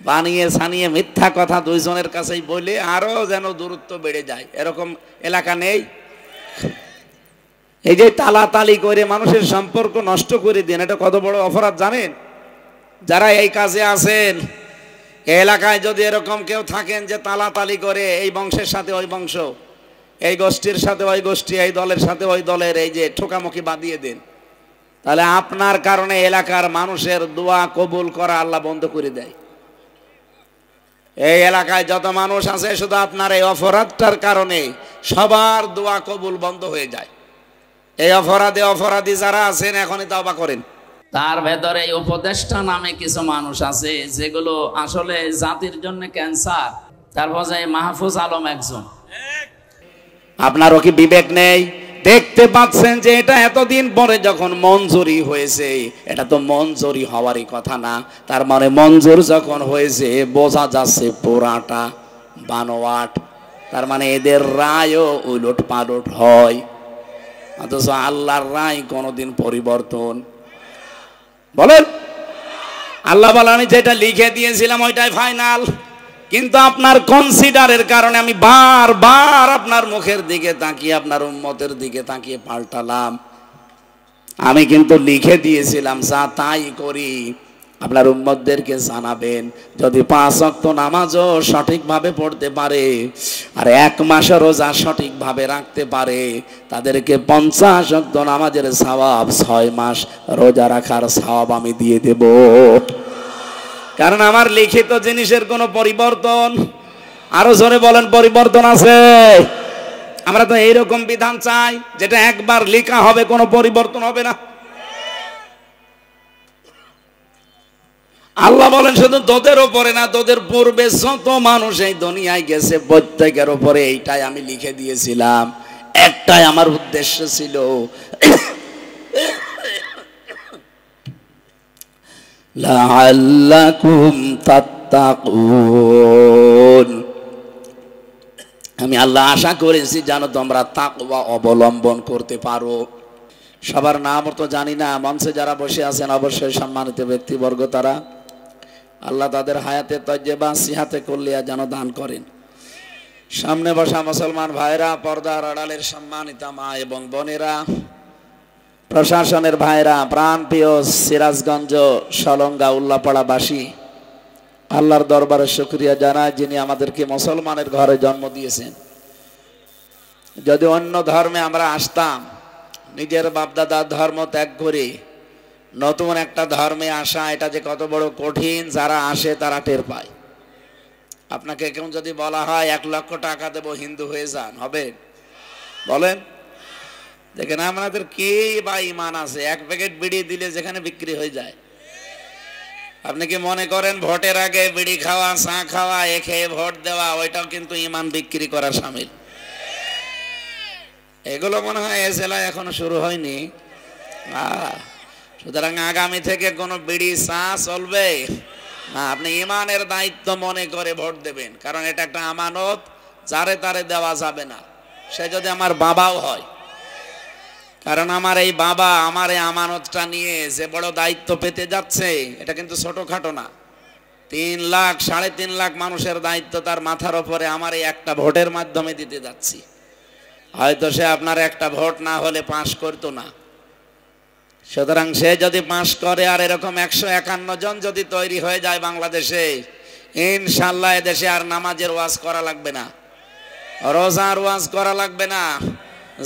বানিয়ে ছানিয়ে মিথ্যা কথা দুইজনের কাছেই বলে আরো যেন দূরত্ব বেড়ে যায়, এরকম এলাকা নেই? এই যে তালাতালি করে মানুষের সম্পর্ক নষ্ট করে দেন, এটা কত বড় অপরাধ জানেন? যারা এই কাজে আছেন, এই এলাকায় যদি এরকম কেউ থাকেন যে তালাতালি করে এই বংশের সাথে ওই বংশ, এই গোষ্ঠীর সাথে ওই গোষ্ঠী, এই দলের সাথে ওই দলের, এই যে ঠোকামুখি বাঁধিয়ে দেন, তাহলে আপনার কারণে এলাকার মানুষের দোয়া কবুল করা আল্লাহ বন্ধ করে দেয়। এই এলাকায় যত মানুষ আছে শুধু আপনার এই অপরাধটার কারণে সবার দোয়া কবুল বন্ধ হয়ে যায়। এই অপরাধী যারা আছেন এখনই তওবা করেন। তার ভেতরে এই উপদেষ্টা নামে কিছু মানুষ আছে যেগুলো আসলে জাতির জন্য ক্যান্সার। তারপর মাহফুজ আলম একজন। আপনারও কি বিবেক নেই? দেখতে পাচ্ছেন যে এটা এতদিন পরে যখন মঞ্জুরি হয়েছে, এটা তো মঞ্জুরি হওয়ারই কথা না। তার মানে মঞ্জুর যখন হয়েছে বোঝা যাচ্ছে পুরাটা বানোয়াট। তার মানে এদের রায়ও উলট পালট হয়, অথচ আল্লাহর রায় কোনোদিন পরিবর্তন। বলেন, আল্লাহ বলে আমি যেটা লিখে দিয়েছিলাম ওইটাই ফাইনাল, কিন্তু আপনার কনসিডারের কারণে আমি বারবার আপনার মুখের দিকে তাকিয়ে, আপনার উম্মতের দিকে তাকিয়ে পাল্টালাম। আমি কিন্তু লিখে দিয়েছিলাম যা তাই করি। আপনার উম্মতদেরকে জানাবেন, যদি 5 ওয়াক্ত নামাজও সঠিকভাবে পড়তে পারে আর 1 মাসের রোজা সঠিকভাবে রাখতে পারে, তাদেরকে 50 ওয়াক্ত নামাজের সওয়াব, 6 মাস রোজা রাখার সওয়াব আমি দিয়ে দেব। কারণ আমার লিখিত জিনিসের কোনো পরিবর্তন, আরো জোরে বলেন, পরিবর্তন আছে। আমরা তো এইরকম বিধান চাই যেটা একবার লেখা হবে, কোনো পরিবর্তন হবে না। আল্লাহ বলেন শুধু তোদের উপরে না, তোদের পূর্বে যত মানুষ এই দুনিয়ায় গেছে প্রত্যেকের উপরে এইটাই আমি লিখে দিয়েছিলাম। একটাই আমার উদ্দেশ্য ছিল, লাআল্লাকুম তাত্তাকুন। আমি আল্লাহ আশা করেছি যেন তোমরা তাকওয়া অবলম্বন করতে পারো। সবার নাম তো জানি না, মঞ্চে যারা বসে আছেন অবশ্যই সম্মানিত ব্যক্তিবর্গ, তারা আল্লাহ তাদের হায়াতে তয়্যেবা সিহাতে কুল্লিয়া যেন দান করেন। সামনে বসা মুসলমান ভাইরা, পর্দার আড়ালের সম্মানিতা মা এবং বোনেরা, প্রশাসনের ভাইরা, প্রাণপ্রিয় সিরাজগঞ্জ সলঙ্গা উল্লাপাড়াবাসী, আল্লাহর দরবারে শুকরিয়া জানাই যিনি আমাদেরকে মুসলমানের ঘরে জন্ম দিয়েছেন। যদি অন্য ধর্মে আমরা আসতাম, নিজের বাপদাদার ধর্ম ত্যাগ করে নতুন একটা ধর্মে আসা, এটা যে কত বড় কঠিন, যারা আসে তারা টের পায়। আপনাকে কেউ যদি বলা হয় 1 লক্ষ টাকা দেবো হিন্দু হয়ে যান, হবে? বলেন দেখেন আপনাদের কে বা ইমান আছে? 1 প্যাকেট বিড়ি দিলে যেখানে বিক্রি হয়ে যায়। আপনি কি মনে করেন ভোটের আগে বিড়ি খাওয়া, চা খাওয়া, এ খেয়ে ভোট দেওয়া, ওইটাও কিন্তু ইমান বিক্রি করা শামিল? এগুলো মনে হয় এ জেলায় এখনো শুরু হয়নি। সুতরাং আগামী থেকে কোনো বিড়ি চা চলবে না। আপনি ইমানের দায়িত্ব মনে করে ভোট দেবেন, কারণ এটা একটা আমানত, যারে তারে দেওয়া যাবে না, সে যদি আমার বাবাও হয়। কারণ আমার এই বাবা আমার এই আমানতটা নিয়ে যে বড় দায়িত্ব পেতে যাচ্ছে, এটা কিন্তু ছোটখাটো না। 3 লাখ 3.5 লাখ মানুষের দায়িত্ব তার মাথার উপরে আমার এই একটা ভোটের মাধ্যমে দিতে যাচ্ছি। হয়তো সে আপনার একটা ভোট না হলে পাশ করতো না। সুতরাং সে যদি পাশ করে আর এরকম 151 জন যদি তৈরি হয়ে যায় বাংলাদেশে, ইনশাল্লাহ এদেশে আর নামাজের ওয়াজ করা লাগবে না, রোজার ওয়াজ করা লাগবে না,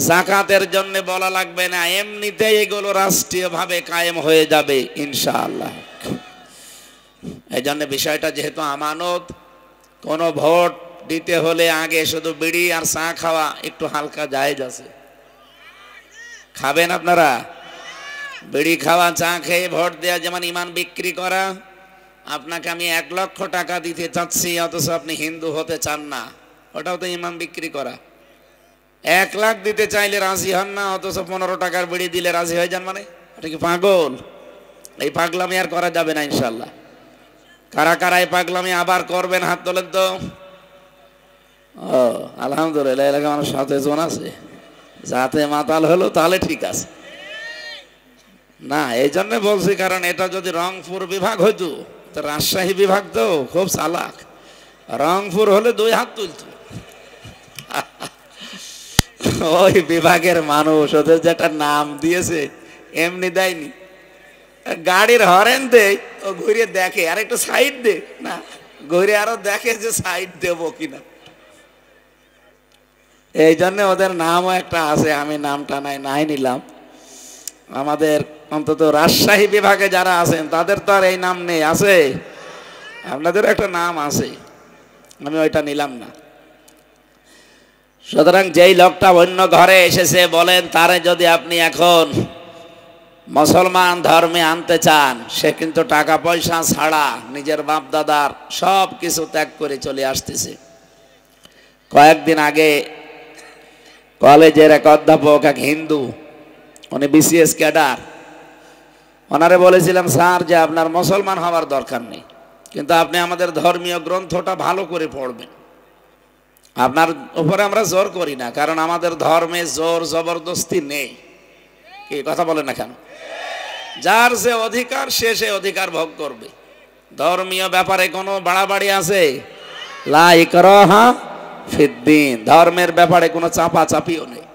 যাকাতের জন্য বলা লাগবে না, এমনিতেই এগুলো রাষ্ট্রীয়ভাবে কায়েম হয়ে যাবে ইনশাআল্লাহ। এই জন্য বিষয়টা যেহেতু আমানত, কোনো ভোট দিতে হলে আগে শুধু বিড়ি আর চা খাওয়া একটু হালকা জায়েজ আছে। খাবেন আপনারা? বিড়ি খাওয়া, চা খেয়ে ভোট দেওয়া যেমন ইমান বিক্রি করা। আপনাকে আমি 1 লক্ষ টাকা দিতে চাচ্ছি, অথচ আপনি হিন্দু হতে চান না, ওটাও তো ইমান বিক্রি করা। 1 লাখ দিতে চাইলে রাজি হন না, অথচ 15 টাকার বিড়ি দিলে রাজি হয়ে যান, মানে এটা কি পাগল? এই পাগলামি আর করা যাবে না ইনশাল্লাহ। কারা কারা এই পাগলামি আবার করবেন হাত তোলেন তো। ও আলহামদুলিল্লাহ, এলাকা মানুষ সচেতন আছে, যাতে মাতাল হলো তাহলে ঠিক আছে না। এই জন্য বলছি, কারণ এটা যদি রংপুর বিভাগ হইতো তো রাজশাহী বিভাগ তো খুব চালাক, রংপুর হলে 2 হাত তুলতো। ওই বিভাগের মানুষ ওদের যেটা নাম দিয়েছে এমনি দেয়নি, গাড়ির হরেন দেয়, ও ঘুরে দেখে আর একটু সাইড দে না, ঘুরে আরো দেখে যে সাইড দেবো কিনা। এই জন্য ওদের নামও একটা আছে, আমি নামটা নাই নিলাম। আমাদের অন্তত রাজশাহী বিভাগে যারা আছেন তাদের তো আর এই নাম নেই, আছে আপনাদের একটা নাম আছে, আমি ওইটা নিলাম না। সুতরাং যেই লোকটা অন্য ঘরে এসেছে বলেন তারে যদি আপনি এখন মুসলমান ধর্মে আনতে চান, সে কিন্তু টাকা পয়সা ছাড়া নিজের বাপ দাদার সব কিছু ত্যাগ করে চলে আসতেছে। কয়েকদিন আগে কলেজের এক অধ্যাপক, এক হিন্দু, উনি বিসিএস ক্যাডার, ওনারে বলেছিলাম স্যার যে আপনার মুসলমান হওয়ার দরকার নেই, কিন্তু আপনি আমাদের ধর্মীয় গ্রন্থটা ভালো করে পড়বেন। আপনার উপরে আমরা জোর করি না, কারণ আমাদের ধর্মে জোর জবরদস্তি নেই। কি কথা বলেন না কেন? যার যে অধিকার সে অধিকার ভোগ করবে। ধর্মীয় ব্যাপারে কোনো বাড়াবাড়ি আছে? লা ইকরাহা ফিদ্দিন, ধর্মের ব্যাপারে কোনো চাপা চাপিও নেই।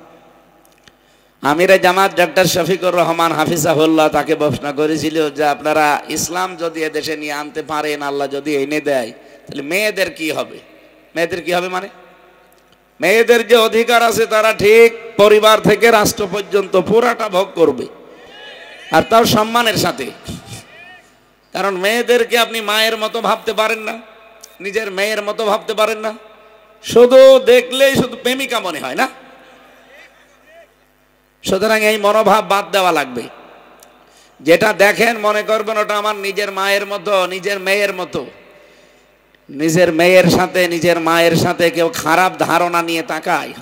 আমিরে জামাত ডক্টর শফিকুর রহমান হাফিজাহুল্লাহ তাকে প্রশ্ন করেছিল যে আপনারা ইসলাম যদি এদেশে নিয়ে আনতে পারেন, আল্লাহ যদি এনে দেয়, তাহলে মেয়েদের কি হবে? মেয়েদের কি হবে মানে? মেয়েদের যে অধিকার আছে তারা ঠিক পরিবার থেকে রাষ্ট্র পর্যন্ত পুরাটা ভোগ করবে, আর তাও সম্মানের সাথে। কারণ মেয়েদেরকে আপনি মায়ের মতো ভাবতে পারেন না, নিজের মেয়ের মতো ভাবতে পারেন না, শুধু দেখলেই শুধু প্রেমিকা মনে হয় না। সুতরাং এই মনোভাব বাদ দেওয়া লাগবে। যেটা দেখেন মনে করবেন ওটা আমার নিজের মায়ের মতো, নিজের মেয়ের মতো। নিজের মেয়ের সাথে নিজের মায়ের সাথে কেউ খারাপ ধারণা নিয়ে তাকায়,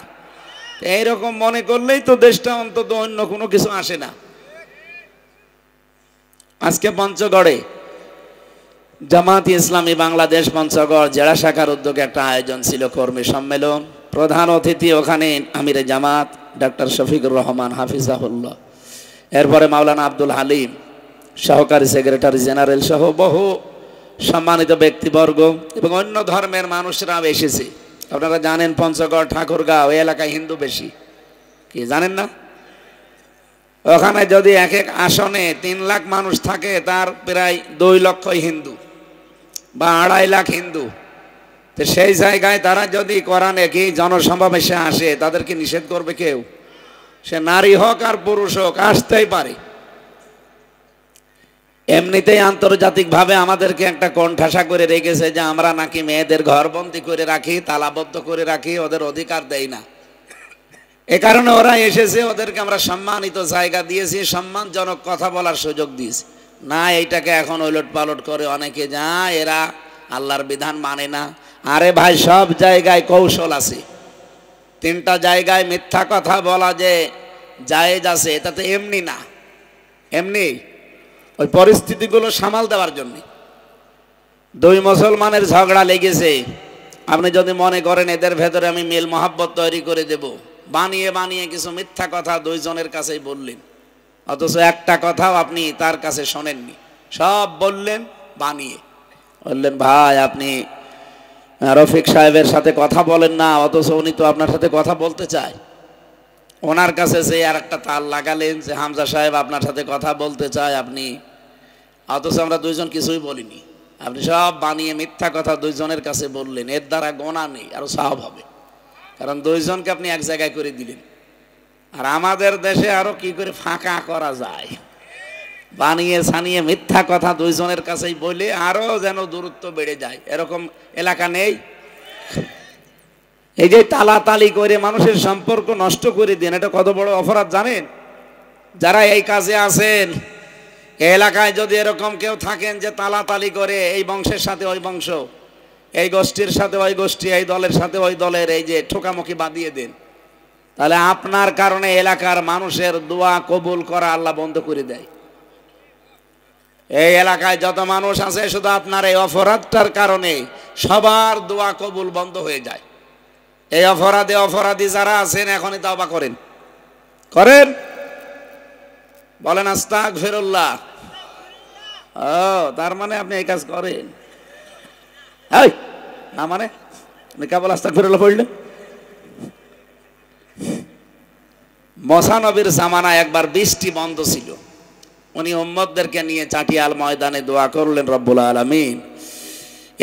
এইরকম মনে করলেই তো দেশটা অন্তত অন্য কোনো কিছু আসে না। আজকে পঞ্চগড়ে জামাত ইসলামী বাংলাদেশ পঞ্চগড় জেলা শাখার উদ্যোগে একটা আয়োজন ছিল, কর্মী সম্মেলন। প্রধান অতিথি ওখানে আমিরে জামাত ডক্টর শফিকুর রহমান হাফিজাহুল্লাহ, এরপরে মাওলানা আব্দুল হালিম সহকারী সেক্রেটারি জেনারেল সহ বহু সম্মানিত ব্যক্তিবর্গ এবং অন্য ধর্মের মানুষরাও এসেছে। আপনারা জানেন পঞ্চগড় ঠাকুরগাঁও এই এলাকায় হিন্দু বেশি, কি জানেন না? ওখানে যদি এক এক আসনে 3 লাখ মানুষ থাকে, তার প্রায় 2 লক্ষ হিন্দু বা 2.5 লাখ হিন্দু। তো সেই জায়গায় তারা যদি কোরআনে কি জনসমাবেশে আসে, তাদেরকে নিষেধ করবে কেউ? সে নারী হোক আর পুরুষ হোক, আসতেই পারে। এমনিতেই আন্তর্জাতিকভাবে আমাদেরকে একটা কোণঠাসা করে রেখেছে যে আমরা নাকি মেয়েদের ঘরবন্দি করে রাখি, তালাবদ্ধ করে রাখি, ওদের অধিকার দেই না। এ কারণে ওরা এসেছে, ওদেরকে আমরা সম্মানিত জায়গা দিয়েছি, সম্মানজনক কথা বলার সুযোগ দিয়েছি। না, এইটাকে এখন ওলট পালট করে অনেকে, যা এরা আল্লাহর বিধান মানে না। আরে ভাই, সব জায়গায় কৌশল আছে। 3টা জায়গায় মিথ্যা কথা বলা যে জায়েজ আছে, এটা তো এমনি না, এমনি ওই পরিস্থিতিগুলো সামাল দেওয়ার জন্য। 2 মুসলমানের ঝগড়া লেগেছে, আপনি যদি মনে করেন এদের ভেতরে আমি মিল মহাব্বত তৈরি করে দেব, বানিয়ে বানিয়ে কিছু মিথ্যা কথা 2 জনের কাছেই বললেন, অথচ একটা কথাও আপনি তার কাছে শোনেননি, সব বললেন বানিয়ে। বললেন ভাই আপনি রফিক সাহেবের সাথে কথা বলেন না, অথচ উনি তো আপনার সাথে কথা বলতে চায়। ওনার কাছে যে আর একটা তাল লাগালেন যে হামজা সাহেব আপনার সাথে কথা বলতে চায় আপনি, অথচ আমরা 2 জন কিছুই বলিনি। আপনি সব বানিয়ে মিথ্যা কথা 2 জনের কাছে বললেন, এর দ্বারা গোনা নেই, আরো সওয়াব হবে, কারণ 2 জনকে আপনি এক জায়গায় করে দিলেন। আর আমাদের দেশে আরো কি করে ফাঁকা করা যায়, বানিয়ে ছানিয়ে মিথ্যা কথা 2 জনের কাছেই বলে আরো যেন দূরত্ব বেড়ে যায়, এরকম এলাকা নেই? এই যে তালাতালি করে মানুষের সম্পর্ক নষ্ট করে দেন, এটা কত বড় অপরাধ জানেন? যারা এই কাজে আছেন, এই এলাকায় যদি এরকম কেউ থাকেন যে তালাতালি করে এই বংশের সাথে ওই বংশ, এই গোষ্ঠীর সাথে ওই গোষ্ঠী, এই দলের সাথে ওই দলের, এই যে ঠোকামুখি বাদিয়ে দেন, তাহলে আপনার কারণে এলাকার মানুষের দোয়া কবুল করা আল্লাহ বন্ধ করে দেয়। এই এলাকায় যত মানুষ আছে, শুধু আপনার এই অপরাধটার কারণে সবার দোয়া কবুল বন্ধ হয়ে যায়। এই অপরাধী যারা আছেন এখনই তওবা করেন, বলেন আস্তাগফিরুল্লাহ। ও তার মানে আপনি এই কাজ করেন? এই না মানে আপনি কেবল আস্তাগফিরুল্লাহ পড়লেন। মুসা নবীর জামানায় একবার বৃষ্টি বন্ধ ছিল, উনি উম্মতদেরকে নিয়ে চাটিয়াল ময়দানে দোয়া করলেন, রব্বুল আলামিন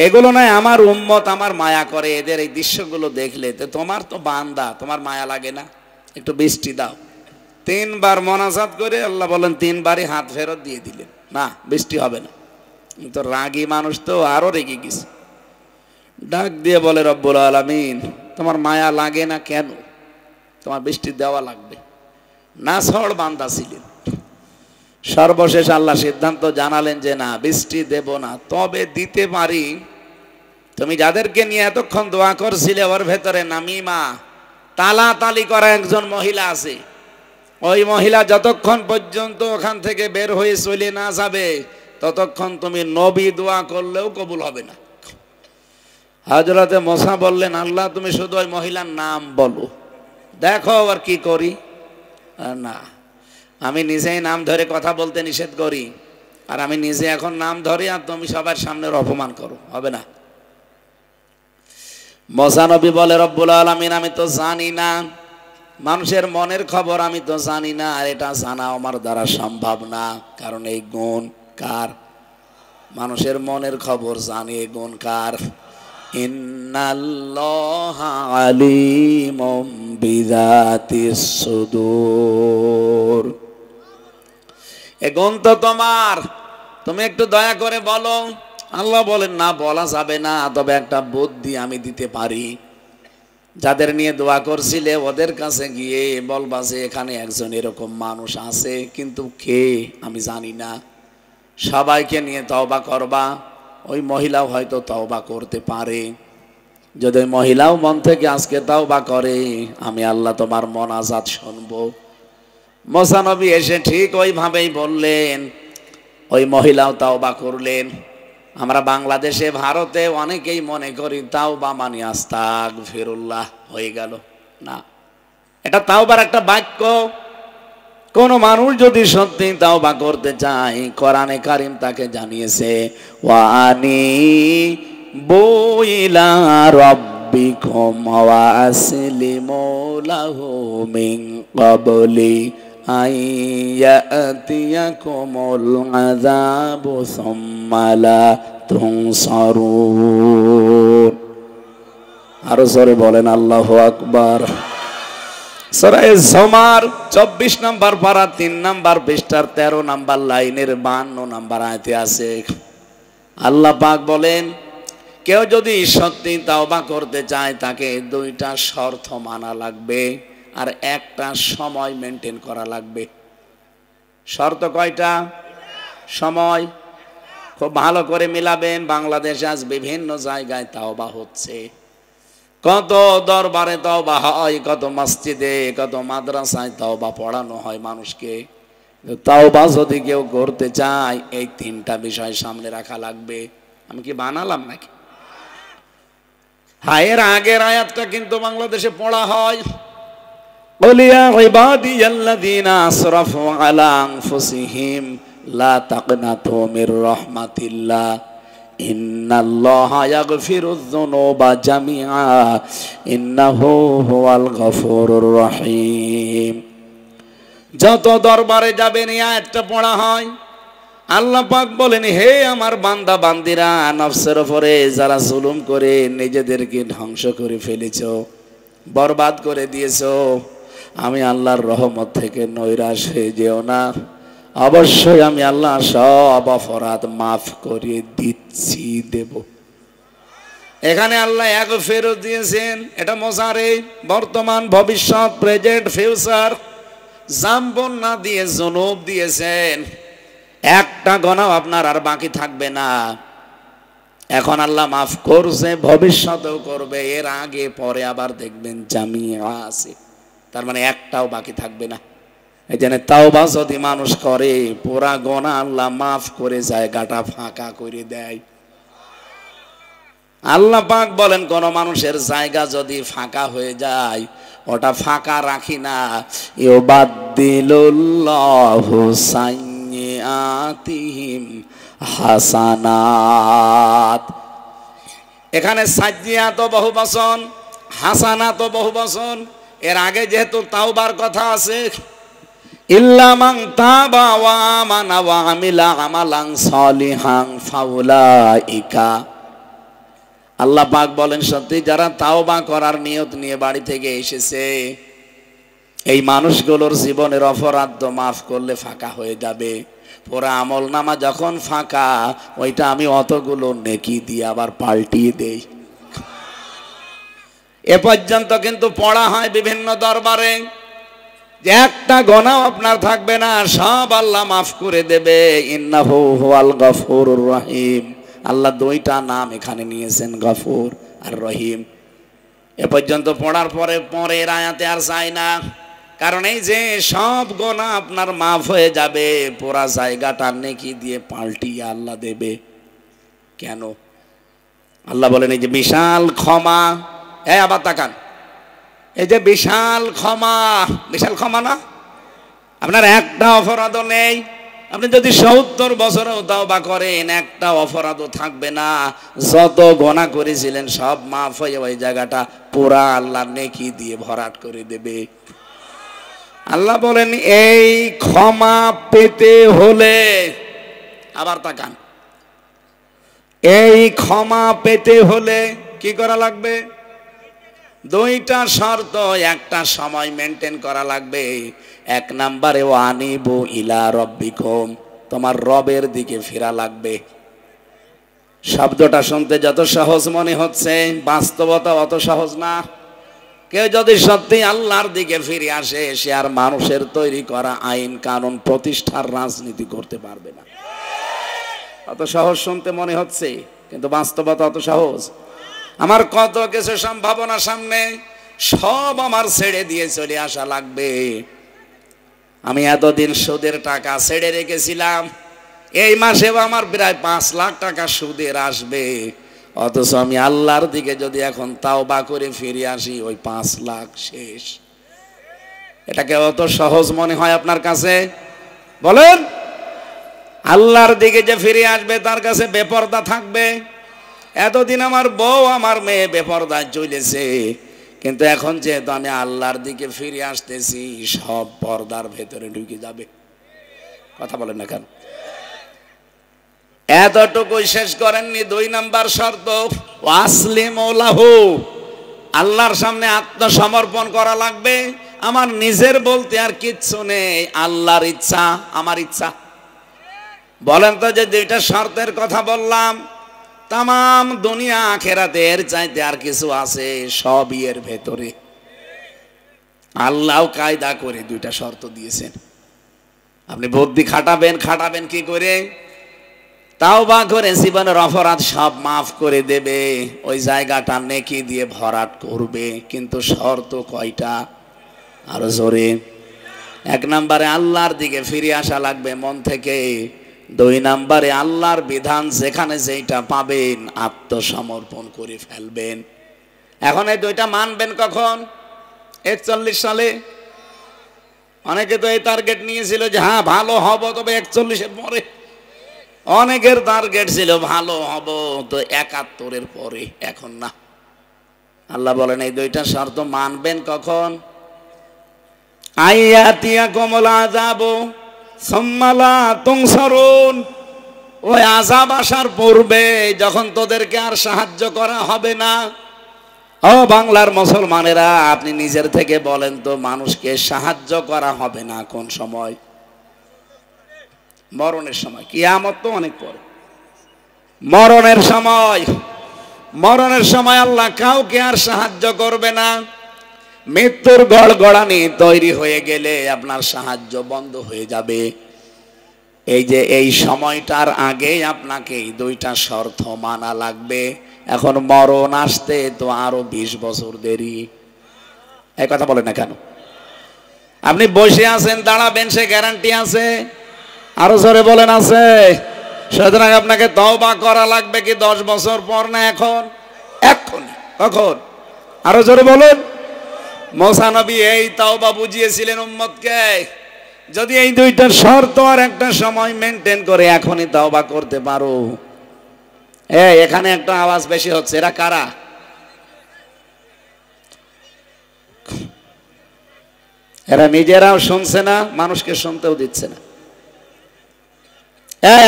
এগুলো নয় আমার উম্মত আমার মায়া করে, এদের এই দৃশ্যগুলো দেখলে তো তোমার তো বান্দা, তোমার মায়া লাগে না, একটু বৃষ্টি দাও। 3 বার মোনাজাত করে আল্লাহ বলেন 3 বারই হাত ফেরত দিয়ে দিলেন, না বৃষ্টি হবে না। তো রাগী মানুষ তো আরো রেগে গেছে, ডাক দিয়ে বলে রব্বুল আলামিন তোমার মায়া লাগে না কেন, তোমার বৃষ্টি দেওয়া লাগবে। নাছড় বান্দা ছিলেন। সর্বশেষ আল্লাহ সিদ্ধান্ত জানালেন যে না বৃষ্টি দেব না, তবে দিতে পারি তুমি যাদেরকে নিয়ে এতক্ষণ দোয়া করছিলে ওর ভেতরে নামিমা তালাতালি করা একজন মহিলা আছে, ওই মহিলা যতক্ষণ পর্যন্ত ওখান থেকে বের হয়ে চলে না যাবে ততক্ষণ তুমি নবী দোয়া করলেও কবুল হবে না। হযরতে মুসা বললেন আল্লাহ তুমি শুধু ওই মহিলার নাম বলো, দেখো আর কি করি। না আমি নিজেই নাম ধরে কথা বলতে নিষেধ করি, আর আমি নিজে এখন নাম ধরি আর তুমি সবার সামনে অপমান করো, হবে না। মুসা নবী বলে রব্বুল আলামিন আমি তো জানি না, মানুষের মনের খবর আমি তো জানি না, আর এটা জানা আমার দ্বারা সম্ভব না, কারণ এই গুণ কার? মানুষের মনের খবর জানি, এই গুণ কার? ইন্নাল্লাহা আলিমুম বিযাতিস সুদূর। এই গুণ তো তোমার, তুমি একটু দয়া করে বলো। আল্লাহ বলেন না বলা যাবে না, তবে একটা বুদ্ধি আমি দিতে পারি। যাদের নিয়ে দোয়া করছিলে ওদের কাছে গিয়ে বলবা যে এখানে একজন এরকম মানুষ আছে, কিন্তু কে আমি জানি না, সবাইকে নিয়ে তওবা করবা। ওই মহিলাও হয়তো তওবা করতে পারে, যদি ওই মহিলাও মন থেকে আজকে তওবা করে আমি আল্লাহ তোমার মোনাজাত শুনবো। মুসা নবী এসে ঠিক ওইভাবেই বললেন, ওই মহিলাও তওবা করলেন। আমরা বাংলাদেশে ভারতে অনেকেই মনে করি তাওবা মানে আস্তাগফিরুল্লাহ হয়ে গেল, না, এটা তাওবার একটা বাক্য। কোন মানুষ যদি সত্যি তাওবা করতে চায় কোরআনে কারীম তাকে জানিয়েছে ওয়ানি বুইলা রাব্বিকুম ওয়া আসলিমু লাহু মিন ক্বাবলি আইয়াতিয়াকুমুল আযাবু সুম্মা লা তুনসারুন। আরো জোরে বলেন আল্লাহু আকবার। সূরা জুমার 24 নম্বর পারা 3 নম্বর পৃষ্ঠার 13 নম্বর লাইনের 52 নম্বর আয়াতে আছে, আল্লাহ পাক বলেন কেউ যদি সত্যি তাওবা করতে চায় তাকে 2টা শর্ত মানা লাগবে আর একটা সময় মেনটেন করা লাগবে। শর্ত কয়টা? সময় খুব ভালো করে মিলাবেন। বাংলাদেশে আজ বিভিন্ন জায়গায় তাওবা হচ্ছে, কত দরবারে তাওবা হয়, কত মসজিদে কত মাদ্রাসায় তাওবা পড়ানো হয় মানুষকে। তাওবা যদি কেউ করতে চায় এই 3টা বিষয় সামনে রাখা লাগবে। আমি কি বানালাম নাকি? হ্যাঁ, এর আগের আয়াতটা কিন্তু বাংলাদেশে পড়া হয়, ওলিয়া ইবাদিয়াল্লাযীনা আসরাফু আলা আনফুসিহিম লা তাকনাতু মির রাহমাতিল্লাহ ইন্নাল্লাহা ইয়াগফিরুয যুনুবা জামিআ ইন্নাহু হুয়াল গফুরুর রহিম। যত দরবারে যাবেন এই আয়াতটা পড়া হয়। আল্লাহ পাক বলেন হে আমার বান্দা বান্দিরা, নফসের উপরে যারা জুলুম করে নিজেদেরকে ধ্বংস করে ফেলেছো, বরবাদ করে দিয়েছো, আমি আল্লাহর রহমত থেকে নৈরাশ হয়ে যেও না। অবশ্যই আমি আল্লাহ সব অপরাধ মাফ করে দিচ্ছি, দেব। এখানে আল্লাহ এক ফেরত দিয়েছেন, এটা মোজারে, বর্তমান ভবিষ্যৎ প্রেজেন্ট ফিউচার, জাম্বন না দিয়ে জুনুব দিয়েছেন। একটা গুনাহ আপনার আর বাকি থাকবে না। এখন আল্লাহ মাফ করছে, ভবিষ্যতেও করবে, এর আগে পরে আবার দেখবেন জামিয়া আছে, তার মানে একটাও বাকি থাকবে না। এই জন্য তাওবা যদি মানুষ করে পুরা গুনাহ আল্লাহ মাফ করে জায়গাটা ফাঁকা করে দেয়। আল্লাহ পাক বলেন কোন মানুষের জায়গা যদি ফাঁকা হয়ে যায় ওটা ফাঁকা রাখি না, ইউবাদদিলুল্লাহু সাইয়্যাতিহিম হাসানাত। এখানে সাজ্জিয়াত বহু বচন, হাসানাত বহু বচন। এর আগে যেহেতু তাওবার কথা আছে, ইল্লা মান তাবা ওয়া আমানা ওয়া আমিলা আমালান সালিহান ফাউলাইকা। আল্লাহ পাক বলেন সত্যি যারা তাওবা করার নিয়ত নিয়ে বাড়ি থেকে এসেছে, এই মানুষগুলোর জীবনের অপরাধ তো মাফ করলে ফাঁকা হয়ে যাবে। পুরা আমল নামা যখন ফাঁকা, ওইটা আমি অতগুলো নেকি দিয়ে আবার পাল্টিয়ে দেই। এ পর্যন্ত কিন্তু পড়া হয় বিভিন্ন দরবারে যে একটা গুনাহ আপনার থাকবে না, সব আল্লাহ মাফ করে দেবে। ইন্নাহু হুয়াল গফুরুর রহিম। আল্লাহ দুইটা নাম এখানে নিয়েছেন, গফুর আর রহিম। এ পর্যন্ত পড়ার পরে পরের আয়াতে আর চাই না, কারণ এই যে সব গুনাহ আপনার মাফ হয়ে যাবে, পুরা জায়গাটা নেকি দিয়ে পাল্টিয়ে আল্লাহ দেবে। কেন? আল্লাহ বলেন এই যে বিশাল ক্ষমা, আবার তাকান, এই যে বিশাল ক্ষমা, বিশাল ক্ষমা না? আপনার একটা অপরাধও নেই, আপনি যদি 70 বছরেও তাওবা করেন একটা অপরাধও থাকবে না। যত গুনাহ করেছিলেন সব মাফ হয়ে ওই জায়গাটা পুরা আল্লাহ নেকি দিয়ে ভরাট করে দেবে। আল্লাহ বলেন এই ক্ষমা পেতে হলে, আবার তাকান, এই ক্ষমা পেতে হলে কি করা লাগবে? দুইটা শর্ত, একটা সময় মেনটেন করা লাগবে। এক নম্বরে ওয়ানিবু ইলা রব্বিকুম, তোমার রবের দিকে ফেরা লাগবে। শব্দটা শুনতে যত সহজ মনে হচ্ছে, বাস্তবতা অত সহজ না। কেউ যদি সত্যি আল্লাহর দিকে ফিরে আসে, সে আর মানুষের তৈরি করা আইন কানুন প্রতিষ্ঠার রাজনীতি করতে পারবে না। অত সহজ শুনতে মনে হচ্ছে, কিন্তু বাস্তবতা অত সহজ। আমার কত কিছু সম্ভাবনা সামনে, সব আমার ছেড়ে দিয়ে চলে আসা লাগবে। আমি এতদিন সুদের টাকা ছেড়ে রেখেছিলাম, এই মাসেও আমার প্রায় 5 লাখ টাকা সুদের আসবে। অথচ আমি আল্লাহর দিকে যদি এখন তাওবা করে ফিরে আসি, ওই 5 লাখ শেষ। এটাকে অত সহজ মনে হয় আপনার কাছে? বলেন, আল্লাহর দিকে যে ফিরে আসবে তার কাছে বেপরদা থাকবে। এতদিন আমার বউ আমার মেয়ে বেপরদায় চলেছে, কিন্তু এখন যেহেতু আমি আল্লাহর দিকে ফিরে আসতেছি, সব পর্দার ভেতরে ঢুকে যাবে। কথা বলেন না কেন? এতটুকুই শেষ করেননি, 2 নাম্বার শর্ত ওয়াসলিমু লাহু, আল্লাহর সামনে আত্মসমর্পণ করা লাগবে। আমার নিজের বলতে আর কিচ্ছু নেই, আল্লাহর ইচ্ছা আমার ইচ্ছা। বলেন তো, যে 2টা শর্তের কথা বললাম, তামাম দুনিয়া আখেরাতের চাইতে আর কিছু আছে? সবই এর ভেতরে। আল্লাহ কায়দা করে 2টা শর্ত দিয়েছেন। আপনি বুদ্ধি খাটাবেন কি করে? তাওবা করে জীবনের অপরাধ সব মাফ করে দেবে, ওই জায়গাটা নেকি দিয়ে ভরাট করবে। কিন্তু শর্ত কয়টা? আরো জোরে। 1 নম্বরে আল্লাহর দিকে ফিরে আসা লাগবে মন থেকে। 2 নম্বরে আল্লাহর বিধান যেখানে যেটা পাবেন আত্মসমর্পণ করে ফেলবেন। এখন এই 2টা মানবেন কখন? 41 সালে। অনেকে তো এই টার্গেট নিয়েছিল যে হ্যাঁ ভালো হব, তবে 41-এর পরে। অনেকের টার্গেট ছিল ভালো হব তো 71-এর পরে, এখন না। আল্লাহ বলেন এই 2টা শর্ত মানবেন কখন? আইয়াতিয়াকুমুল আযাবু সুম্মা লা তুনসারুন, ওই আযাব আসার পূর্বে যখন তোদেরকে আর সাহায্য করা হবে না। ও বাংলার মুসলমানেরা, আপনি নিজের থেকে বলেন তো, মানুষকে সাহায্য করা হবে না কোন সময়? মরণের সময়। কিয়ামত তো অনেক পরে। মরণের সময়, মরণের সময় আল্লাহ কাউকে আর সাহায্য করবে না। মৃত্যুর গড়গড়ানি তৈরি হয়ে গেলে আপনার সাহায্য বন্ধ হয়ে যাবে। এই যে এই সময়টার আগে আপনাকে এই 2টা শর্ত মানা লাগবে। এখন মরণ আসতে তো আরো 20 বছর দেরি। এই কথা বলেন না কেন? আপনি বসে আছেন, দাঁড়াবেন, সে গ্যারান্টি আছে? আরো জোরে বলেন আছে? সুতরাং আপনাকে তওবা করা লাগবে কি 10 বছর পর না এখন? এক্ষুনি। কখন? আরো জোরে বলেন। মুসা নবী এই তওবা বুঝিয়েছিলেন উম্মতকে যদি এই দুইটা শর্ত আর একটা সময় মেনটেন করে এখনই তওবা করতে পারো। এখানে একটা আওয়াজ বেশি হচ্ছে, এরা কারা? এরা নিজেরাও শুনছে না, মানুষকে শুনতেও দিচ্ছে না।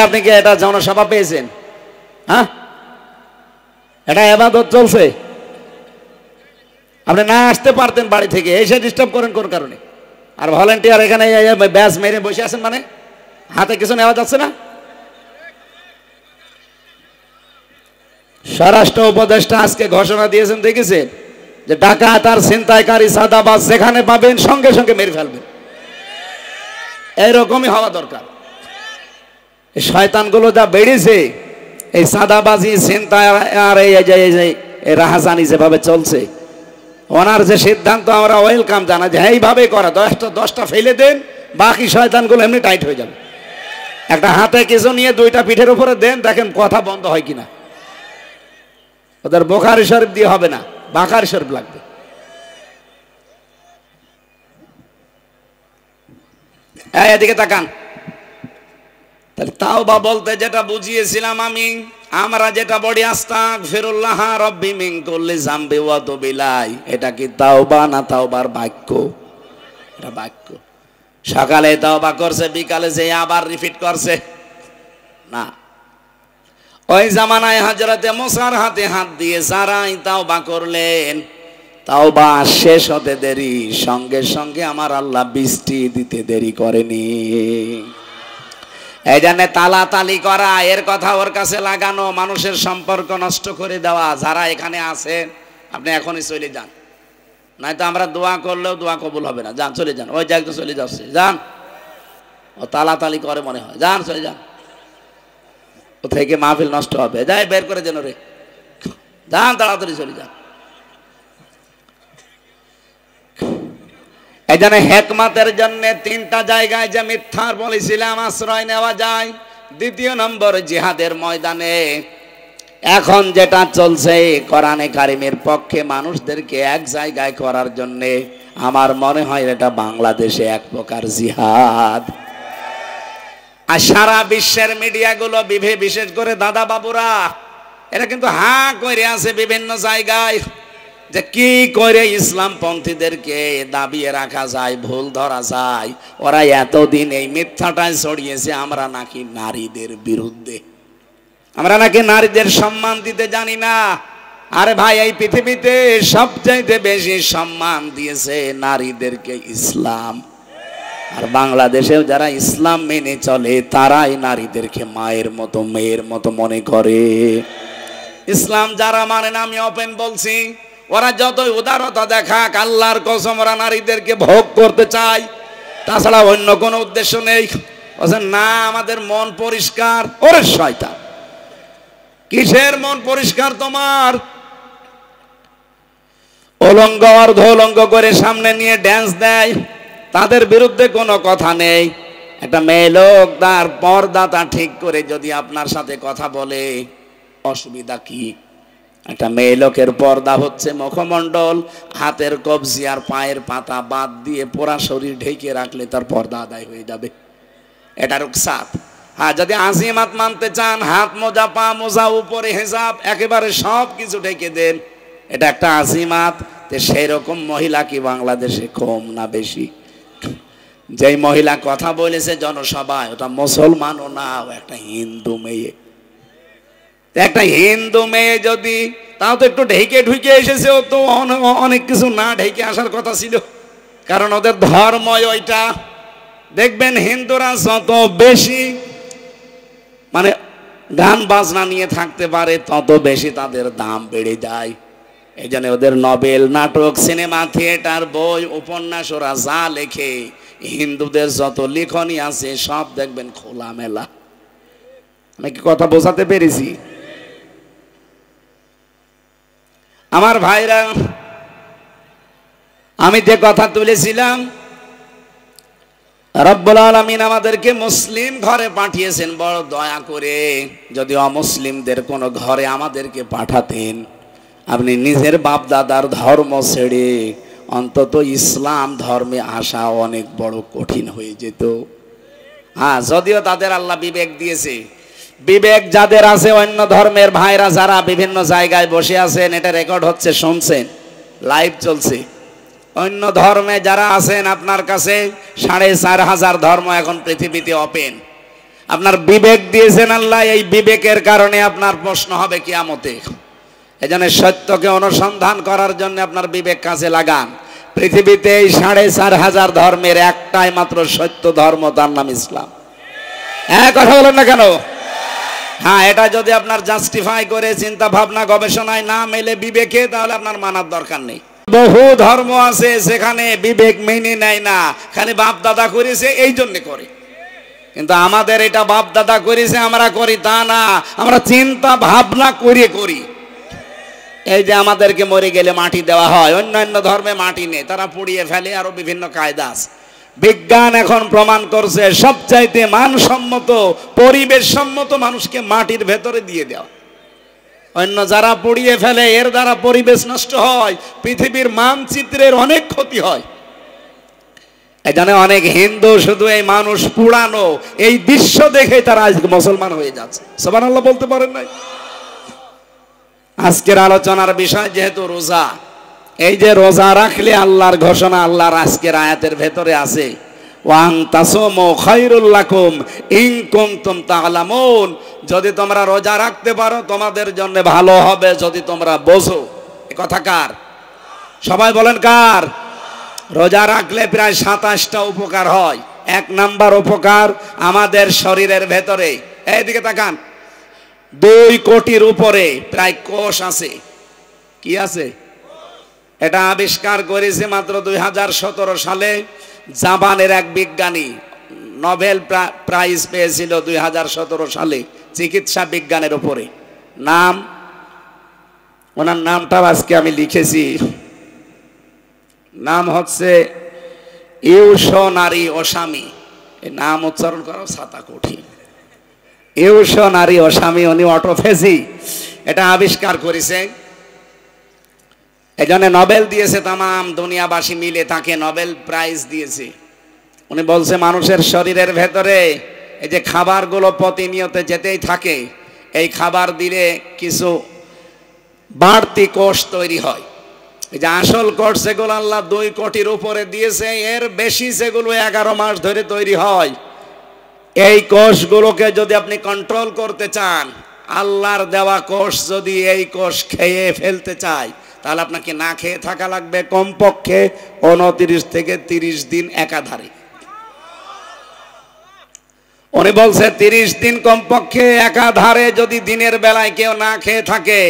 আপনি কি এটা জনসভা পেয়েছেন? হ্যাঁ, এটা ইবাদত চলছে। আপনি না আসতে পারতেন বাড়ি থেকে, এসে ডিস্টার্ব করেন কোন কারণে? আর ভলেন্টিয়ার এখানে ব্যাস মেরে বসে আছেন, মানে হাতে কিছু নেওয়া যাচ্ছে না। স্বরাষ্ট্র উপদেষ্টা আজকে ঘোষণা দিয়েছেন, দেখেছেন যে ডাকাত আর ছিনতাইকারী সাদাবাজ যেখানে পাবেন সঙ্গে সঙ্গে মেরে ফেলবেন। এইরকমই হওয়া দরকার। এই শয়তানগুলো যা বেড়েছে, এই সাদাবাজি ছিনতাই আর এই রাহাজানি যেভাবে চলছে, ওনার যে সিদ্ধান্ত আমরা ওয়েলকাম জানা, যে এইভাবে করা, 10টা ফেলে দেন, বাকি শয়তানগুলো এমনি টাইট হয়ে যাবে। একটা হাতে কিছু নিয়ে 2টা পিঠের উপরে দেন, দেখেন কথা বন্ধ হয় কিনা। ওদের বুখারী শরীফ দিয়ে হবে না, বাকার শরীফ লাগবে। এদিকে তাকান। তাহলে তাওবা বলতে যেটা বুঝিয়েছিলাম আমরা যেটা বলি আস্তাগফিরুল্লাহ রাব্বি মিন কুল্লি যামবি ওয়া তুবু ইলাইহি, এটা কি তাওবা না তাওবার বাক্য? এটা বাক্য। সকালে তাওবা করছে, বিকালে যে আবার রিপিট করছে না। ওই জামানায় হযরতে মুসার হাতে হাত দিয়ে যারাই তাওবা করলেন, তাওবা শেষ হতে দেরি, সঙ্গে সঙ্গে আমার আল্লাহ বৃষ্টি দিতে দেরি করেনি। এই জন্য তালাতালি করা, এর কথা ওর কাছে লাগানো, মানুষের সম্পর্ক নষ্ট করে দেওয়া। যারা এখানে আছেন আপনি এখনই চলে যান, নয়তো আমরা দোয়া করলেও দোয়া কবুল হবে না। যান, চলে যান। ওই জায়গায় চলে যাচ্ছে, যান। ও তালাতালি করে মনে হয়, যান, চলে যান। ও থেকে মাহফিল নষ্ট হবে। যাই বের করে দেন রে, যান, তাড়াতাড়ি চলে যান। এই জন্য হেকমতের জন্য 3টা জায়গায় যে মিথ্যার বলেছিলাম আশ্রয় নেওয়া যায়। 2য় নম্বর, জিহাদের ময়দানে এখন যেটা চলছে কোরআনে কারিমের পক্ষে মানুষদেরকে এক জায়গায় করার জন্যে, আমার মনে হয় এটা বাংলাদেশে এক প্রকার জিহাদ। আর সারা বিশ্বের মিডিয়াগুলো, বিশেষ করে দাদা বাবুরা, এরা কিন্তু হাঁ করে আছে বিভিন্ন জায়গায় যে কি করে ইসলামপন্থীদেরকে দাবিয়ে রাখা যায়, ভুল ধরা যায়। ওরা এতদিন এই মিথ্যাটাই ছড়িয়েছে আমরা নাকি নারীদের বিরুদ্ধে, আমরা নাকি নারীদের সম্মান দিতে জানি না। আরে ভাই, এই পৃথিবীতে সবচাইতে বেশি সম্মান দিয়েছে নারীদেরকে ইসলাম। আর বাংলাদেশেও যারা ইসলাম মেনে চলে তারাই নারীদেরকে মায়ের মতো, মেয়ের মতো মনে করে। ইসলাম যারা মানে না, আমি ওপেন বলছি, ওরা যতই উদারতা দেখাক, আল্লাহর কসম ওরা নারীদেরকে ভোগ করতে চায়, তাছাড়া অন্য কোনো উদ্দেশ্য নেই। বলছেন না, আমাদের মন পরিষ্কার। ওরে শয়তান, কিসের মন পরিষ্কার তোমার? অলঙ্গ অর্ধ অলঙ্গ করে সামনে নিয়ে ড্যান্স দেয়, তাদের বিরুদ্ধে কোনো কথা নেই। একটা মেয়ে লোক তার পর্দাটা ঠিক করে যদি আপনার সাথে কথা বলে, অসুবিধা কি? একটা মেয়ে লোকের পর্দা হচ্ছে মুখমণ্ডল, হাতের কবজি আর পায়ের পাতা বাদ দিয়ে পুরা শরীর ঢেকে রাখলে তার পর্দা আদায় হয়ে যাবে। এটা রুকসাত। হ্যাঁ, যদি আজিমাত মানতে চান, হাত মোজা, পা মোজা, উপরে হেজাব, একেবারে সব কিছু ঢেকে দেন, এটা একটা আজিমাত। সেই রকম মহিলা কি বাংলাদেশে কম না বেশি? যেই মহিলা কথা বলেছে জনসভায়, ওটা মুসলমানও না, একটা হিন্দু মেয়ে। একটা হিন্দু মেয়ে যদি, তাও তো একটু ঢেকে ঢুকে এসেছে, ও তো অনেক কিছু না ঢেকে আসার কথা ছিল, কারণ ওদের ধর্মই ওইটা। দেখবেন হিন্দুরা যত বেশি মানে গান বাজনা নিয়ে থাকতে পারে, তত বেশি তাদের দাম বেড়ে যায়। এই জন্য ওদের নভেল, নাটক, সিনেমা, থিয়েটার, বই, উপন্যাস, ওরা যা লেখে, হিন্দুদের যত লেখনী আছে সব দেখবেন খোলামেলা। আমি কি কথা বোঝাতে পেরেছি? আমার ভাইরা, আমি যে কথা তুলেছিলাম, রব্বুল আলামিন আমাদেরকে মুসলিম ঘরে পাঠিয়েছেন বড় দয়া করে। যদি অমুসলিমদের কোনো ঘরে আমাদেরকে পাঠাতেন, আপনি নিজের বাপ দাদার ধর্ম ছেড়ে অন্তত ইসলাম ধর্মে আসা অনেক বড় কঠিন হয়ে যেত। হ্যাঁ, যদিও তাদের আল্লাহ বিবেক দিয়েছে। বিবেক যাদের আছে, অন্য ধর্মের ভাইরা যারা বিভিন্ন জায়গায় বসে আছেন, এটা রেকর্ড হচ্ছে, শুনছেন, লাইভ চলছে। অন্য ধর্মে যারা আছেন, আপনার কাছে 4,500 ধর্ম এখন পৃথিবীতে ওপেন। আপনার বিবেক দিয়েছেন আল্লাহ, এই বিবেকের কারণে আপনার প্রশ্ন হবে কিয়ামতে। এজন্য সত্যকে অনুসন্ধান করার জন্য আপনার বিবেক কাজে লাগান। পৃথিবীতে এই 4,500 ধর্মের একটাই মাত্র সত্য ধর্ম, তার নাম ইসলাম। হ্যাঁ, কথা বলেন না কেন? হ্যাঁ, এটা যদি আপনার জাস্টিফাই করে চিন্তা ভাবনা গবেষণায় না মেলে বিবেকে, তাহলে আপনার মানার দরকার নেই। বহু ধর্ম আছে সেখানে বিবেক মেনে নেয় না, খালি বাপ দাদা করেছে এই জন্য করে। কিন্তু আমাদের এটা বাপ দাদা করেছে আমরা করি তা না, আমরা চিন্তা ভাবনা করে করি। এই যে আমাদেরকে মরে গেলে মাটি দেওয়া হয়, অন্যান্য ধর্মে মাটি নেই, তারা পুড়িয়ে ফেলে, আরো বিভিন্ন কায়দা আছে। বিজ্ঞান এখন প্রমাণ করছে সবচাইতে মানসম্মত, পরিবেশ সম্মত মানুষকে মাটির ভেতরে দিয়ে দেওয়া। অন্য যারা পুড়িয়ে ফেলে, এর দ্বারা পরিবেশ নষ্ট হয়, পৃথিবীর মানচিত্রের অনেক ক্ষতি হয়। এখানে অনেক হিন্দু শুধু এই মানুষ পুড়ানো এই দৃশ্য দেখে তারা আজকে মুসলমান হয়ে যাচ্ছে। সুবহানাল্লাহ বলতে পারেন নাই? আজকের আলোচনার বিষয় যেহেতু রোজা, এই যে রোজা রাখলে আল্লাহর ঘোষণা, আল্লাহর আজকের আয়াতের ভেতরে আছে, ওয়ান তাসুমু খায়রুল লাকুম ইন কুনতুম তা'লামুন, যদি তোমরা রোজা রাখতে পারো তোমাদের জন্য ভালো হবে যদি তোমরা বোঝো। এই কথা কার? সবাই বলেন কার? রোজা রাখলে প্রায় 27টা উপকার হয়। 1 নাম্বার উপকার, আমাদের শরীরের ভেতরে, এইদিকে তাকান, 2 কোটির উপরে প্রায় কোষ আছে। কি আছে? এটা আবিষ্কার করেছে মাত্র 2017 সালে জাপানের এক বিজ্ঞানী, নোবেল প্রাইজ পেয়েছিল 2017 সালে চিকিৎসা বিজ্ঞানের উপরে। নাম, ওনার নামটা আজকে আমি লিখেছি, নাম হচ্ছে ইউশোনারি ওসামি। এই নাম উচ্চারণ করা ছাতা কঠিন। ইউশোনারি ওসামি, উনি অটোফেজি এটা আবিষ্কার করেছে। এজন্য নোবেল দিয়েছে, তামাম দুনিয়াবাসী মিলে তাকে নোবেল প্রাইজ দিয়েছে। উনি বলছে মানুষের শরীরের ভেতরে এই যে খাবারগুলো প্রতিনিয়ত যেতেই থাকে, এই খাবার দিলে কিছু বাড়তি কোষ তৈরি হয়। এই যে আসল কোষ যেগুলো আল্লাহ 2 কোটির উপরে দিয়েছে, এর বেশি যেগুলো 11 মাস ধরে তৈরি হয়। এই কোষগুলোকে যদি আপনি কন্ট্রোল করতে চান, আল্লাহর দেওয়া কোষ যদি এই কোষ খেয়ে ফেলতে চায়, তাহলে আপনাকে না খেয়ে থাকা লাগবে কমপক্ষে 29 থেকে 30 দিন একাধারে। উনি বলছে 30 দিন কমপক্ষে একাধারে যদি দিনের বেলায় কেউ না খেয়ে থাকে,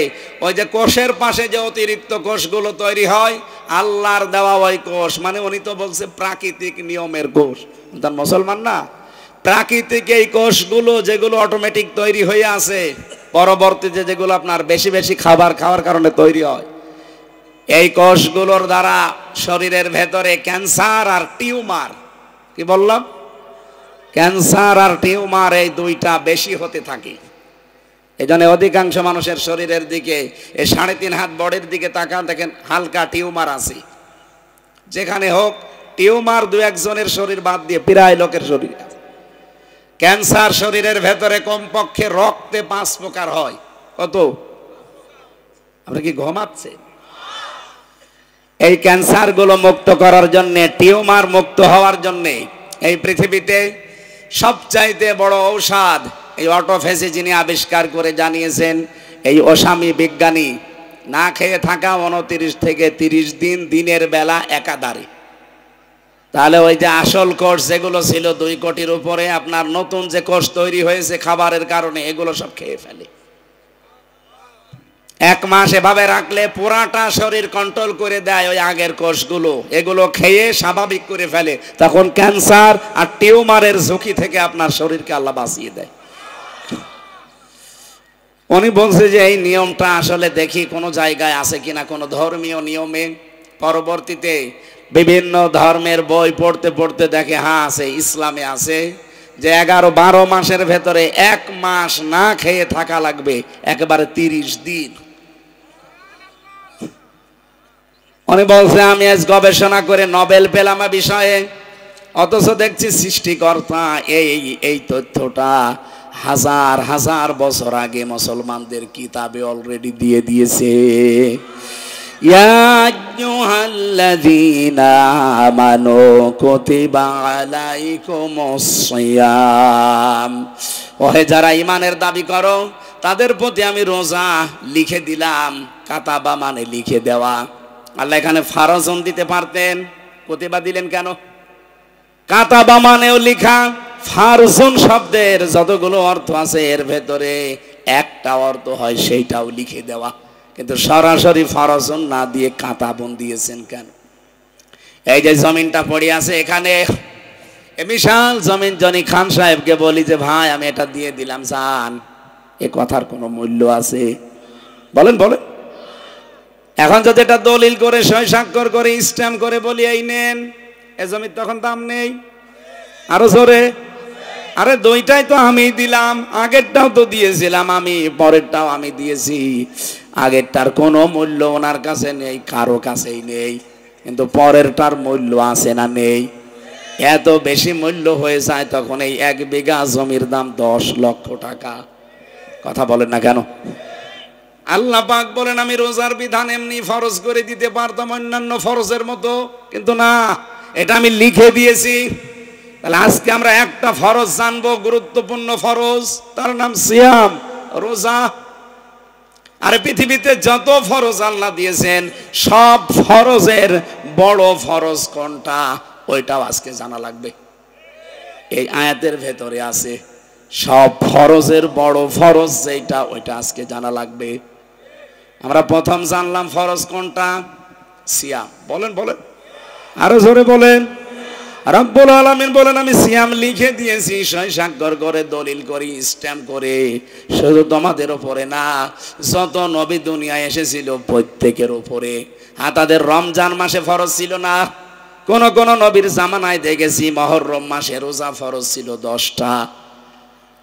ওই যে কোষের পাশে যে অতিরিক্ত কোষগুলো তৈরি হয়, আল্লাহর দেওয়া ওই কোষ, মানে উনি তো বলছে প্রাকৃতিক নিয়মের কোষ। তার মুসলমান না, প্রাকৃতিক এই কোষগুলো যেগুলো অটোমেটিক তৈরি হয়ে আছে, পরবর্তীতে যেগুলো আপনার বেশি বেশি খাবার খাওয়ার কারণে তৈরি হয়, এই কোষগুলোর দ্বারা শরীরের ভেতরে ক্যান্সার আর টিউমার, কি বললাম, ক্যান্সার আর টিউমার, এই 2টা বেশি হতে থাকে। এই জন্য অধিকাংশ মানুষের শরীরের দিকে, এই 3.5 হাত বডির দিকে তাকান, দেখেন হালকা টিউমার আছে। যেখানে হোক টিউমার 2-1 জনের শরীর বাদ দিয়ে প্রায় লোকের শরীর। ক্যান্সার শরীরের ভেতরে কমপক্ষে রক্তে 5 প্রকার হয়। কত? আপনি কি ঘুমাচ্ছে? এই ক্যান্সার গুলো মুক্ত করার জন্য, টিউমার মুক্ত হওয়ার জন্য এই পৃথিবীতে সবচাইতে বড় ঔষধ এই অটোফেজি যিনি আবিষ্কার করে জানিয়েছেন, এই ওসামি বিজ্ঞানী, না খেয়ে থাকা 29 থেকে 30 দিন দিনের বেলা একাধারে। তাহলে ওই যে আসল কোষ যেগুলো ছিল 2 কোটির উপরে, আপনার নতুন যে কোষ তৈরি হয়েছে খাবারের কারণে, এগুলো সব খেয়ে ফেলে। 1 মাস এভাবে রাখলে পুরাটা শরীর কন্ট্রোল করে দেয় ওই আগের কোষগুলো, এগুলো খেয়ে স্বাভাবিক করে ফেলে। তখন ক্যান্সার আর টিউমারের ঝুঁকি থেকে আপনার শরীরকে আল্লাহ বাঁচিয়ে দেয়। উনি বলছে যে এই নিয়মটা আসলে দেখি কোনো জায়গায় আছে কিনা, কোনো ধর্মীয় নিয়মে। পরবর্তীতে বিভিন্ন ধর্মের বই পড়তে পড়তে দেখে হ্যাঁ আছে, ইসলামে আছে যে 11-12 মাসের ভেতরে 1 মাস না খেয়ে থাকা লাগবে, একেবারে 30 দিন। উনি বলছে আমি আজ গবেষণা করে নোবেল পেলাম বিষয়ে, অথচ দেখছি সৃষ্টিকর্তা এই তথ্যটা হাজার হাজার বছর আগে মুসলমানদের কিতাবে অলরেডি দিয়ে দিয়েছে। ইয়া আইয়ুহাল্লাযীনা আমানু কুতিবা আলাইকুমুস সিয়াম, ওহে যারা ঈমানের দাবি করো তাদের প্রতি আমি রোজা লিখে দিলাম। কাতাবা মানে লিখে দেওয়া। আল্লাহ এখানে ফারজন দিতে পারতেন, কুতিবা দিলেন কেন? কাতাবা মানেও লিখা। ফারজন শব্দের যতগুলো অর্থ আছে এর ভেতরে একটা অর্থ হয় সেইটাও লিখে দেওয়া, কিন্তু সরাসরি ফারজন না দিয়ে কাতাবন দিয়েছেন কেন? এই যে জমিনটা পড়ে আছে এখানে, এ বিশাল জমিন, জনি খান সাহেবকে বলি যে ভাই আমি এটা দিয়ে দিলাম, জান এ কথার কোনো মূল্য আছে? বলেন বলেন। এখন যদি এটা দলিল করে সই স্বাক্ষর করে স্ট্যাম্প করে বলি এই নেন, এ জমির তখন দাম নেই? আরো জোরে। আরে দুইটাই তো আমি দিলাম, আগেরটাও তো দিয়েছিলাম আমি, পরেরটাও আমি দিয়েছি। আগেরটার কোনো মূল্য ওনার কাছে নেই, কারো কাছেই নেই, কিন্তু পরেরটার মূল্য আছে না নেই? এত বেশি মূল্য হয়ে যায় তখন এই 1 বিঘা জমির দাম 10 লক্ষ টাকা। কথা বলেন না কেন? আল্লাহ পাক বলেন আমি রোজার বিধান এমনি ফরজ করে দিতে পারতাম অন্যান্য ফরজের মতো, কিন্তু না, এটা আমি লিখে দিয়েছি। তাহলে আজকে আমরা একটা ফরজ জানবো, গুরুত্বপূর্ণ ফরজ, তার নাম সিয়াম, রোজা। আর পৃথিবীতে যত ফরজ আল্লাহ দিয়েছেন সব ফরজের বড় ফরজ কোনটা ওইটাও আজকে জানা লাগবে। এই আয়াতের ভেতরে আছে সব ফরজের বড় ফরজ যেটা ওইটা আজকে জানা লাগবে। আমরা প্রথম জানলাম ফরজ কোনটা? সিয়াম। বলেন বলেন, আরো জোরে বলেন। রব্বুল আলামিন বলেন আমি সিয়াম লিখে দিয়েছি, সই স্বাক্ষর করে দলিল করি স্ট্যাম্প করে। শুধু তোমাদের উপরে না, যত নবী দুনিয়ায় এসেছিল প্রত্যেকের উপরে। তাদের রমজান মাসে ফরজ ছিল না? কোন কোন নবীর জামানায় দেখেছি মুহররম মাসে রোজা ফরজ ছিল 10টা।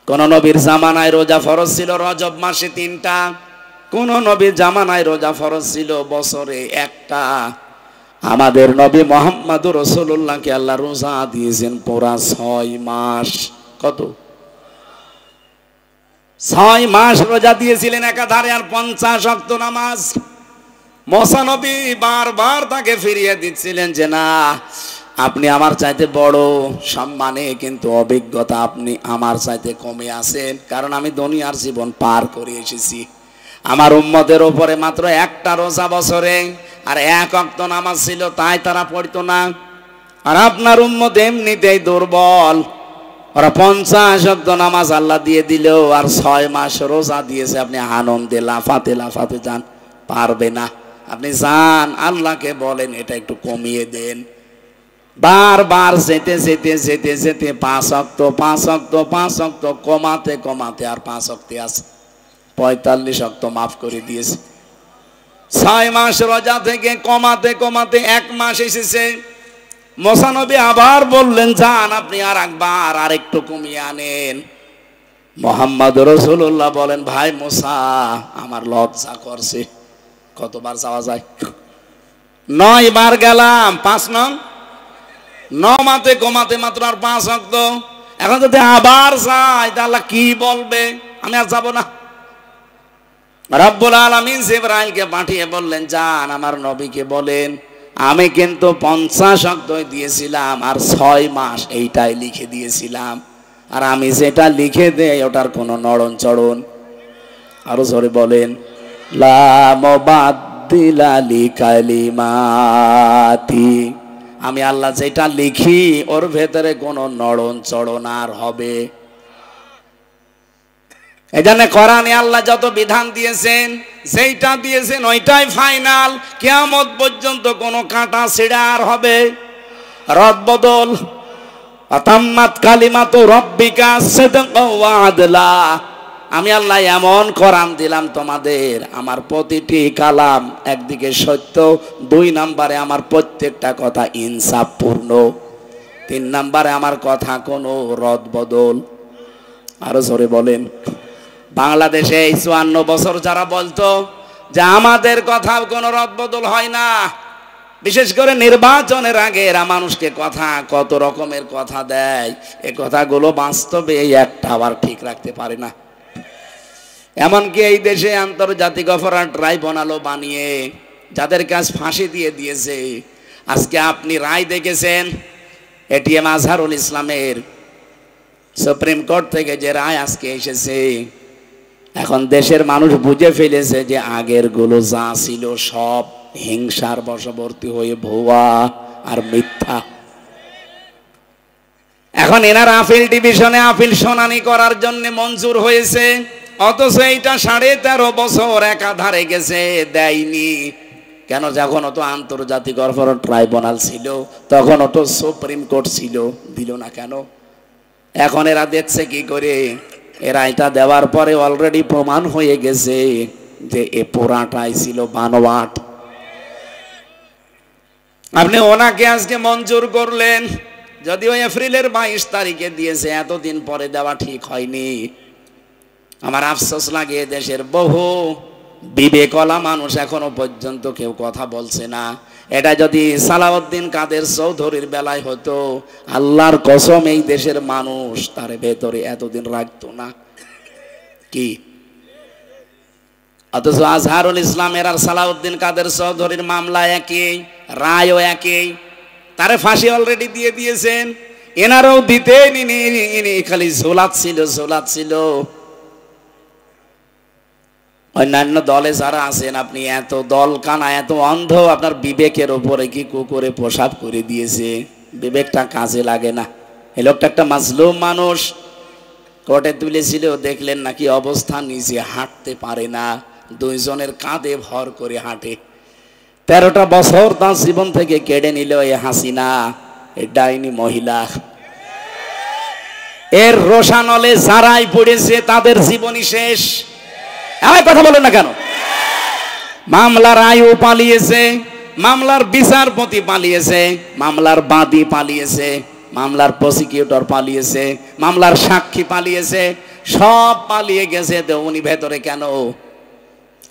কোন নবীর জামানায় রোজা ফরজ ছিল রজব মাসে 3টা। কোন নবীর জামানায় রোজা ফরজ ছিল বছরে 1টা। আমাদের নবী মুহাম্মদুর রাসূলুল্লাহকে আল্লাহ রোজা দিয়েছেন পুরা 6 মাস। কত? 6 মাস রোজা দিয়েছিলেন একাধারে, আর 50 ওয়াক্ত নামাজ। মুসা নবী বারবার তাকে ফিরিয়ে দিচ্ছিলেন যে না, আপনি আমার চাইতে বড় সম্মানে, কিন্তু অভিজ্ঞতা আপনি আমার চাইতে কমে আছেন, কারণ আমি দুনিয়ার জীবন পার করে এসেছি। আমার উম্মতের উপরে মাত্র 1টা রোজা বছরে, আর 1 ওয়াক্ত নামাজ ছিল, তাই তারা পড়তো না। আর আপনার উম্মত এমনিতেই দুর্বল, ওরা 50 ওয়াক্ত নামাজ আল্লাহ দিয়ে দিলেও আর 6 মাস রোজা দিয়েছে। আপনি আনন্দে লাফাতে লাফাতে যান, পারবে না। আপনি যান আল্লাহকে বলেন এটা একটু কমিয়ে দেন। বারবার যেতে যেতে যেতে যেতে 5 ওয়াক্ত 5 ওয়াক্ত 5 ওয়াক্ত কমাতে কমাতে আর 5 ওয়াক্তে আছে 45 ওয়াক্ত মাফ করে দিয়েছে। 6 মাস রোজা থেকে কমাতে কমাতে 1 মাস এসেছে। মুসা নবী আবার বললেন যান আপনি আর একবার আর একটু কমিয়ে আনেন। মুহাম্মদ রাসূলুল্লাহ বলেন ভাই মুসা আমার লজ্জা করছে, কতবার যাওয়া যায়? 9 বার গেলাম, 5 নং 9 মাতে কমাতে মাত্র আর 5 ওয়াক্ত। এখন যদি আবার যাই তাহলে আল্লাহ কি বলবে? আমি আর যাব না। রব্বুল আলামিন জিবরাইলকে পাঠিয়ে বললেন যান আমার নবীকে বলেন আমি কিন্তু 50 ওয়াক্ত দিয়েছিলাম আর 6 মাস এইটাই লিখে দিয়েছিলাম, আর আমি যেটা লিখে দেই ওটার কোনো নড়ন চড়ন। আরো জোরে বলেন লা মুবাদদিলা লিকালিমাতি। আমি আল্লাহ যেটা লিখি ওর ভেতরে কোনো নড়ন চড়ন আর হবে। এজন্য কোরআনে আল্লাহ যত বিধান দিয়েছেন যেইটা দিয়েছেন ওইটাই ফাইনাল। কিয়ামত পর্যন্ত কোনো কাঁটা ছিঁড়া আর হবে রদ বদল। আতাম্মাত কালিমাতু রাব্বিকা সিদকাও ওয়া আদলা। আমি আল্লাহ এমন কোরআন দিলাম তোমাদের, আমার প্রতিটি কালাম একদিকে সত্য, 2 নম্বরে আমার প্রত্যেকটা কথা ইনসাফপূর্ণ, 3 নম্বরে আমার কথা কোনো রদ বদল। আরো জোরে বলেন। বাংলাদেশে এই 54 বছর যারা বলতো যে আমাদের কথা কোনো রদ বদল হয় না, বিশেষ করে নির্বাচনের আগে এরা মানুষকে কথা কত রকমের কথা দেয়, এই কথাগুলো বাস্তবে এই একটা আবার ঠিক রাখতে পারে না। এমনকি এই দেশে আন্তর্জাতিক অপরাধ ট্রাইব্যুনালও বানিয়ে যাদের কাজ ফাঁসি দিয়ে দিয়েছে। আজকে আপনি রায় দেখেছেন এটিএম আজহারুল ইসলামের সুপ্রিম কোর্ট থেকে যে রায় আজকে এসেছে, এখন দেশের মানুষ বুঝে ফেলেছে যে আগের গুলো যা ছিল সব হিংসার বশবর্তী হয়ে ভুয়া আর মিথ্যা। এখন এনার আপিল ডিভিশনে আপিল শুনানি করার জন্য মঞ্জুর হয়েছে, অথচ এইটা 13.5 বছর একাধারে গেছে, দেয়নি কেন? যখন তো আন্তর্জাতিক অপরাধ ট্রাইব্যুনাল ছিল, তখন তো সুপ্রিম কোর্ট ছিল, দিল না কেন? এখন এরা দেখছে কি করে? এরা এটা দেওয়ার পরে অলরেডি প্রমাণ হয়ে গেছে যে এ পুরাটাই ছিল বানোয়াট। আপনি ওনাকে আজকে মঞ্জুর করলেন, যদিও এপ্রিলের 22 তারিখে দিয়েছে, এতদিন পরে দেওয়া ঠিক হয়নি। আমার আফসোস লাগে দেশের বহু বিবেকওয়ালা মানুষ এখনো পর্যন্ত কেউ কথা বলছে না। এটা যদি সালাউদ্দিন কাদের চৌধুরীর বেলায় হতো, আল্লাহর কসম এই দেশের মানুষ তার ভেতরে এতদিন রাখতো না। কি অথচ আজহারুল ইসলামের আর সালাউদ্দিন কাদের চৌধুরীর মামলা একই, রায়ও একই, তারে ফাঁসি অলরেডি দিয়ে দিয়েছেন। এনারাও দিতেন, ইনি খালি ঝোলাচ্ছিল। অন্যান্য দলে যারা আছেন, আপনি এত দল কানা, এত অন্ধ, আপনার বিবেকের ওপরে কি কুকুরে প্রসাব করে দিয়েছে, বিবেকটা কাজে লাগে না। এই লোকটা একটা মাজলুম মানুষ, কোর্টে তুলেছিল, দেখলেন নাকি অবস্থা, নিজে হাঁটতে পারে না, দুইজনের কাঁধে ভর করে হাঁটে। 13টা বছর তার জীবন থেকে কেড়ে নিল এই হাসিনা, এই ডাইনি মহিলা। এর রোশানলে যারাই পড়েছে তাদের জীবনই শেষ। আমার কথা বলেন না কেন? মামলার আয়ও পালিয়েছে, মামলার বিচারপতি পালিয়েছে, মামলার বাদী পালিয়েছে, মামলার প্রসিকিউটর পালিয়েছে, মামলার সাক্ষী পালিয়েছে, সব পালিয়ে গেছে। তো উনি ভেতরে কেন?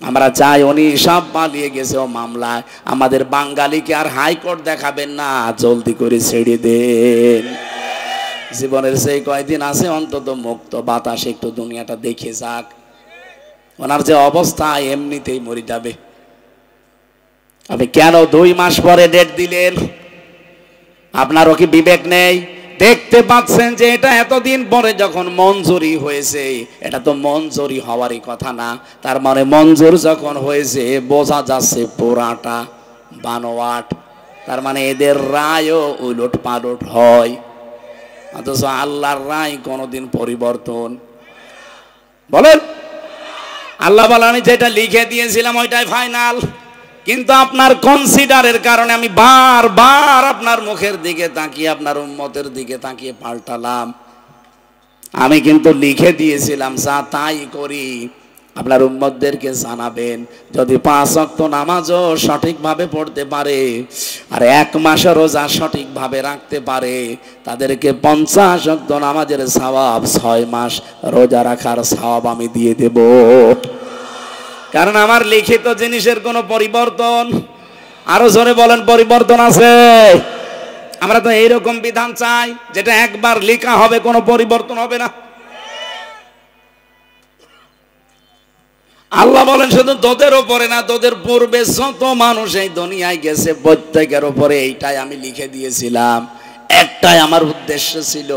আমরা চাই উনি সব পালিয়ে গেছে ও মামলায়। আমাদের বাঙালিকে আর হাইকোর্ট দেখাবেন না, জলদি করে ছেড়ে দেন। জীবনের সেই কয়দিন আছে অন্তত মুক্ত বাতাসে একটু দুনিয়াটা দেখে যাক। ওনার যে অবস্থা, এমনিতেই মরে যাবে। আপনি কেন 2 মাস পরে ডেট দিলেন? আপনারও কি বিবেক নেই? দেখতে পাচ্ছেন যে এটা এতদিন পরে যখন মঞ্জুরি হয়েছে, এটা তো মঞ্জুরি হওয়ারই কথা না। তার মানে মঞ্জুর যখন হয়েছে, বোঝা যাচ্ছে পুরাটা বানোয়াট। তার মানে এদের রায়ও উলট পালট হয়। অথচ আল্লাহর রায় কোনোদিন পরিবর্তন, বলেন? আল্লাহ বলেন যেটা লিখে দিয়েছিলাম ওইটাই ফাইনাল। কিন্তু আপনার কনসিডারের কারণে আমি বারবার আপনার মুখের দিকে তাকিয়ে, আপনার উম্মতের দিকে তাকিয়ে পাল্টালাম। আমি কিন্তু লিখে দিয়েছিলাম যা তাই করি। আপনার উম্মতদেরকে জানাবেন, যদি 5 ওয়াক্ত নামাজও সঠিকভাবে পড়তে পারে আর 1 মাসের রোজা সঠিকভাবে রাখতে পারে, তাদেরকে 50 ওয়াক্ত নামাজের সওয়াব, 6 মাস রোজা রাখার সওয়াব আমি দিয়ে দেব। কারণ আমার লিখিত জিনিসের কোনো পরিবর্তন, আরো জোরে বলেন, পরিবর্তন আছে। আমরা তো এইরকম বিধান চাই যেটা একবার লেখা হবে, কোনো পরিবর্তন হবে না। আল্লাহ বলেন শুধু তোদের ওপরে না, তোদের পূর্বে যত মানুষ এই দুনিয়ায় গেছে প্রত্যেকের ওপরে এইটাই আমি লিখে দিয়েছিলাম। একটাই আমার উদ্দেশ্য ছিল,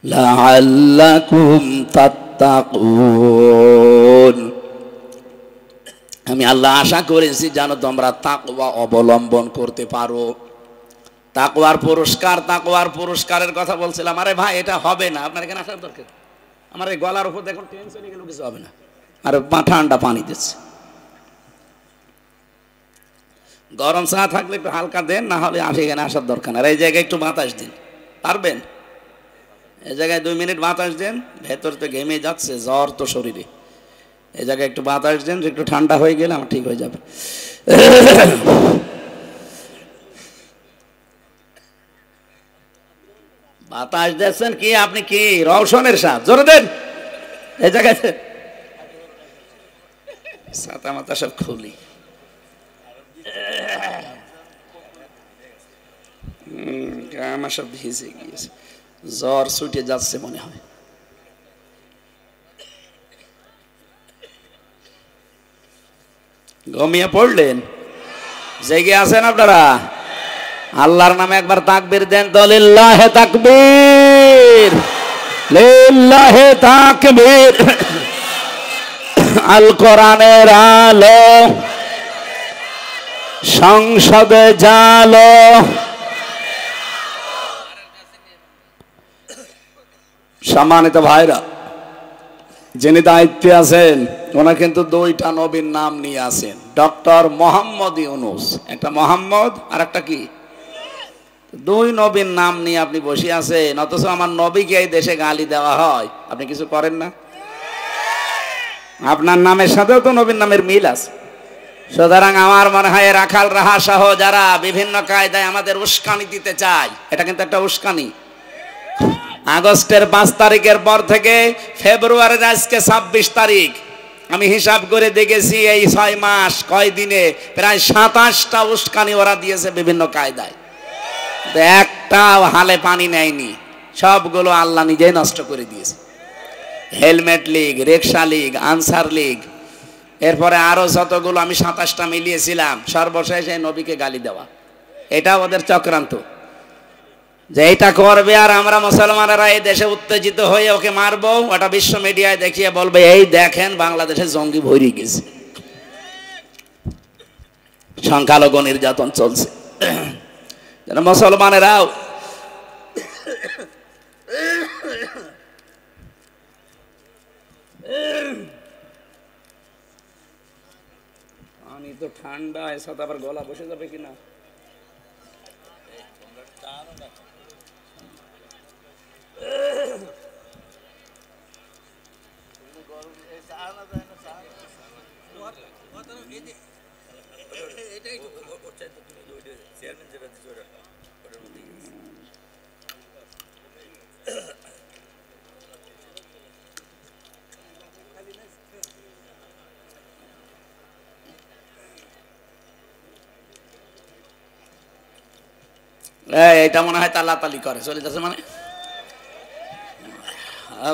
লাআল্লাকুম তাত্তাকুন। আমি আল্লাহ আশা করেছি জানো তোমরা তাকওয়া অবলম্বন করতে পারো। তাকওয়ার পুরস্কারের কথা বলছিলাম। আরে ভাই, এটা হবে না, আপনার এখানে আসার দরকার। আমার এই গলার উপর দেখুন টেনশন গেল, কিছু হবে না। আরে ঠান্ডা পানি দিচ্ছে, গরম চা থাকলে একটু হালকা দেন, না হলে এখানে আসার দরকার না। আর এই জায়গায় একটু বাতাস দিন, পারবেন? এই জায়গায় 2 মিনিট বাতাস দেন, ভেতর তো ঘেমে যাচ্ছে, জ্বর তো শরীরে। এই জায়গায় একটু বাতাস দেন, একটু ঠান্ডা হয়ে গেলে আমার ঠিক হয়ে যাবে। বাতাস দিচ্ছেন কি আপনি? কি রওশনের সাথ, জোরে দেন। এই জায়গায় ছাতা মাতা সব খুলি। আমার সব ভিজে গিয়েছে, জ্বর ছুটে যাচ্ছে মনে হয়। ঘুমিয়ে পড়লেন? জেগে আছেন আপনারা? আল্লাহর নামে একবার তাকবীর দেন তো, লিল্লাহে তাকবীর, লিল্লাহে তাকবীর। আল কোরআনের আলো সংসদে জালো। সম্মানিত ভাইরা, যিনি দায়িত্বে আছেন ওনার কিন্তু দুইটা নবীর নাম নিয়ে আছেন, ডক্টর মোহাম্মদ ইউনূস। একটা মোহাম্মদ আর একটা কি, দুই নবীর নাম নিয়ে আপনি বসে আছেন, অথচ আমার নবীকে এই দেশে গালি দেওয়া হয়, আপনি কিছু করেন না। আপনার নামের সাথেও তো নবীর নামের মিল আছে। সুতরাং আমার মনে হয় রাখাল রাহা সহ যারা বিভিন্ন কায়দায় আমাদের উস্কানি দিতে চায়, এটা কিন্তু একটা উস্কানি। আগস্টের 5 তারিখের পর থেকে ফেব্রুয়ারির আজকে 26 তারিখ, আমি হিসাব করে দেখেছি এই 6 মাস কয় দিনে প্রায় 27টা উস্কানি ওরা দিয়েছে বিভিন্ন কায়দায়। একটাও হালে পানি নেয়নি, সবগুলো আল্লাহ নিজেই নষ্ট করে দিয়েছে। হেলমেট লীগ, রিক্সা লীগ, আনসার লীগ, এরপরে আরো যতগুলো আমি 27টা মিলিয়েছিলাম, সর্বশেষ এই নবীকে গালি দেওয়া, এটা ওদের চক্রান্ত। যে এটা করবে আর আমরা মুসলমানেরা এই দেশে উত্তেজিত হয়ে ওকে মারবো, ওটা বিশ্ব মিডিয়ায় দেখিয়ে বলবে এই দেখেন বাংলাদেশে জঙ্গি ভরে গেছে, সংখ্যালঘু নির্যাতন চলছে। মুসলমানেরাও আমি তো ঠান্ডা, এর সাথে আবার গলা বসে যাবে কিনা। এটা মনে হয় তালাতালি করে চলে যাচ্ছে, মানে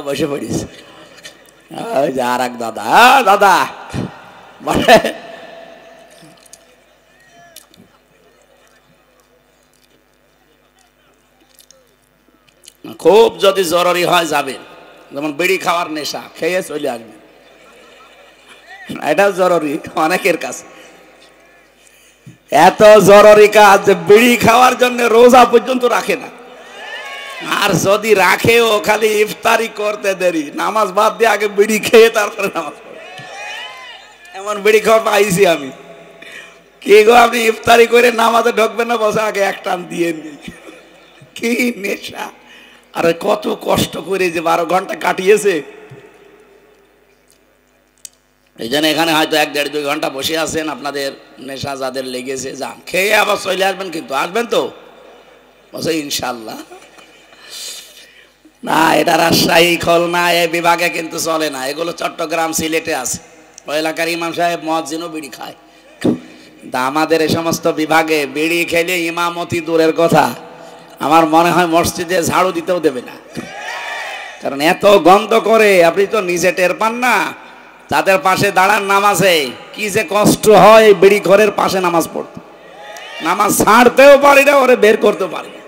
বসে পড়িস। আর এক দাদা, দাদা বলে খুব যদি জরুরি হয় যাবেন, যেমন বিড়ি খাওয়ার নেশা, খেয়ে চলে আসবেন, এটা জরুরি অনেকের কাছে। এত জরুরি কাজ যে বিড়ি খাওয়ার জন্য রোজা পর্যন্ত রাখে না, আর যদি রাখেও খালি ইফতারি করতে দেরি, নামাজ বাদ দিয়ে আগে বিড়ি খেয়ে তারপরে নামাজ পড়ে। এমন বিড়ি খাওয়া পাইছি আমি। কি গো আপনি ইফতারি করে নামাজে ঢুকবেন না, বসে আগে এক টান দিয়ে নি। কি নেশা! আরে কত কষ্ট করে যে 12 ঘন্টা কাটিয়েছে। এই জন্য এখানে হয়তো 1-1.5-2 ঘন্টা বসে আছেন, আপনাদের নেশা যাদের লেগেছে যান, খেয়ে আবার চলে আসবেন, কিন্তু আসবেন তো বসে ইনশাল্লাহ। না, এটা রাজশাহী খুলনা এই বিভাগে কিন্তু চলে না, এগুলো চট্টগ্রাম সিলেটে আছে। ওই এলাকার ইমাম সাহেব মুয়াজ্জিনও বিড়ি খায়, কিন্তু আমাদের এই সমস্ত বিভাগে বিড়ি খেলে ইমামতি দূরের কথা, আমার মনে হয় মসজিদে ঝাড়ু দিতেও দেবে না, কারণ এত গন্ধ করে। আপনি তো নিজে টের পান না, তাদের পাশে দাঁড়ান নামাজে কি যে কষ্ট হয় বিড়ি ঘরের পাশে নামাজ পড়তে। নামাজ ছাড়তেও পারি না, ওরে বের করতেও পারি না।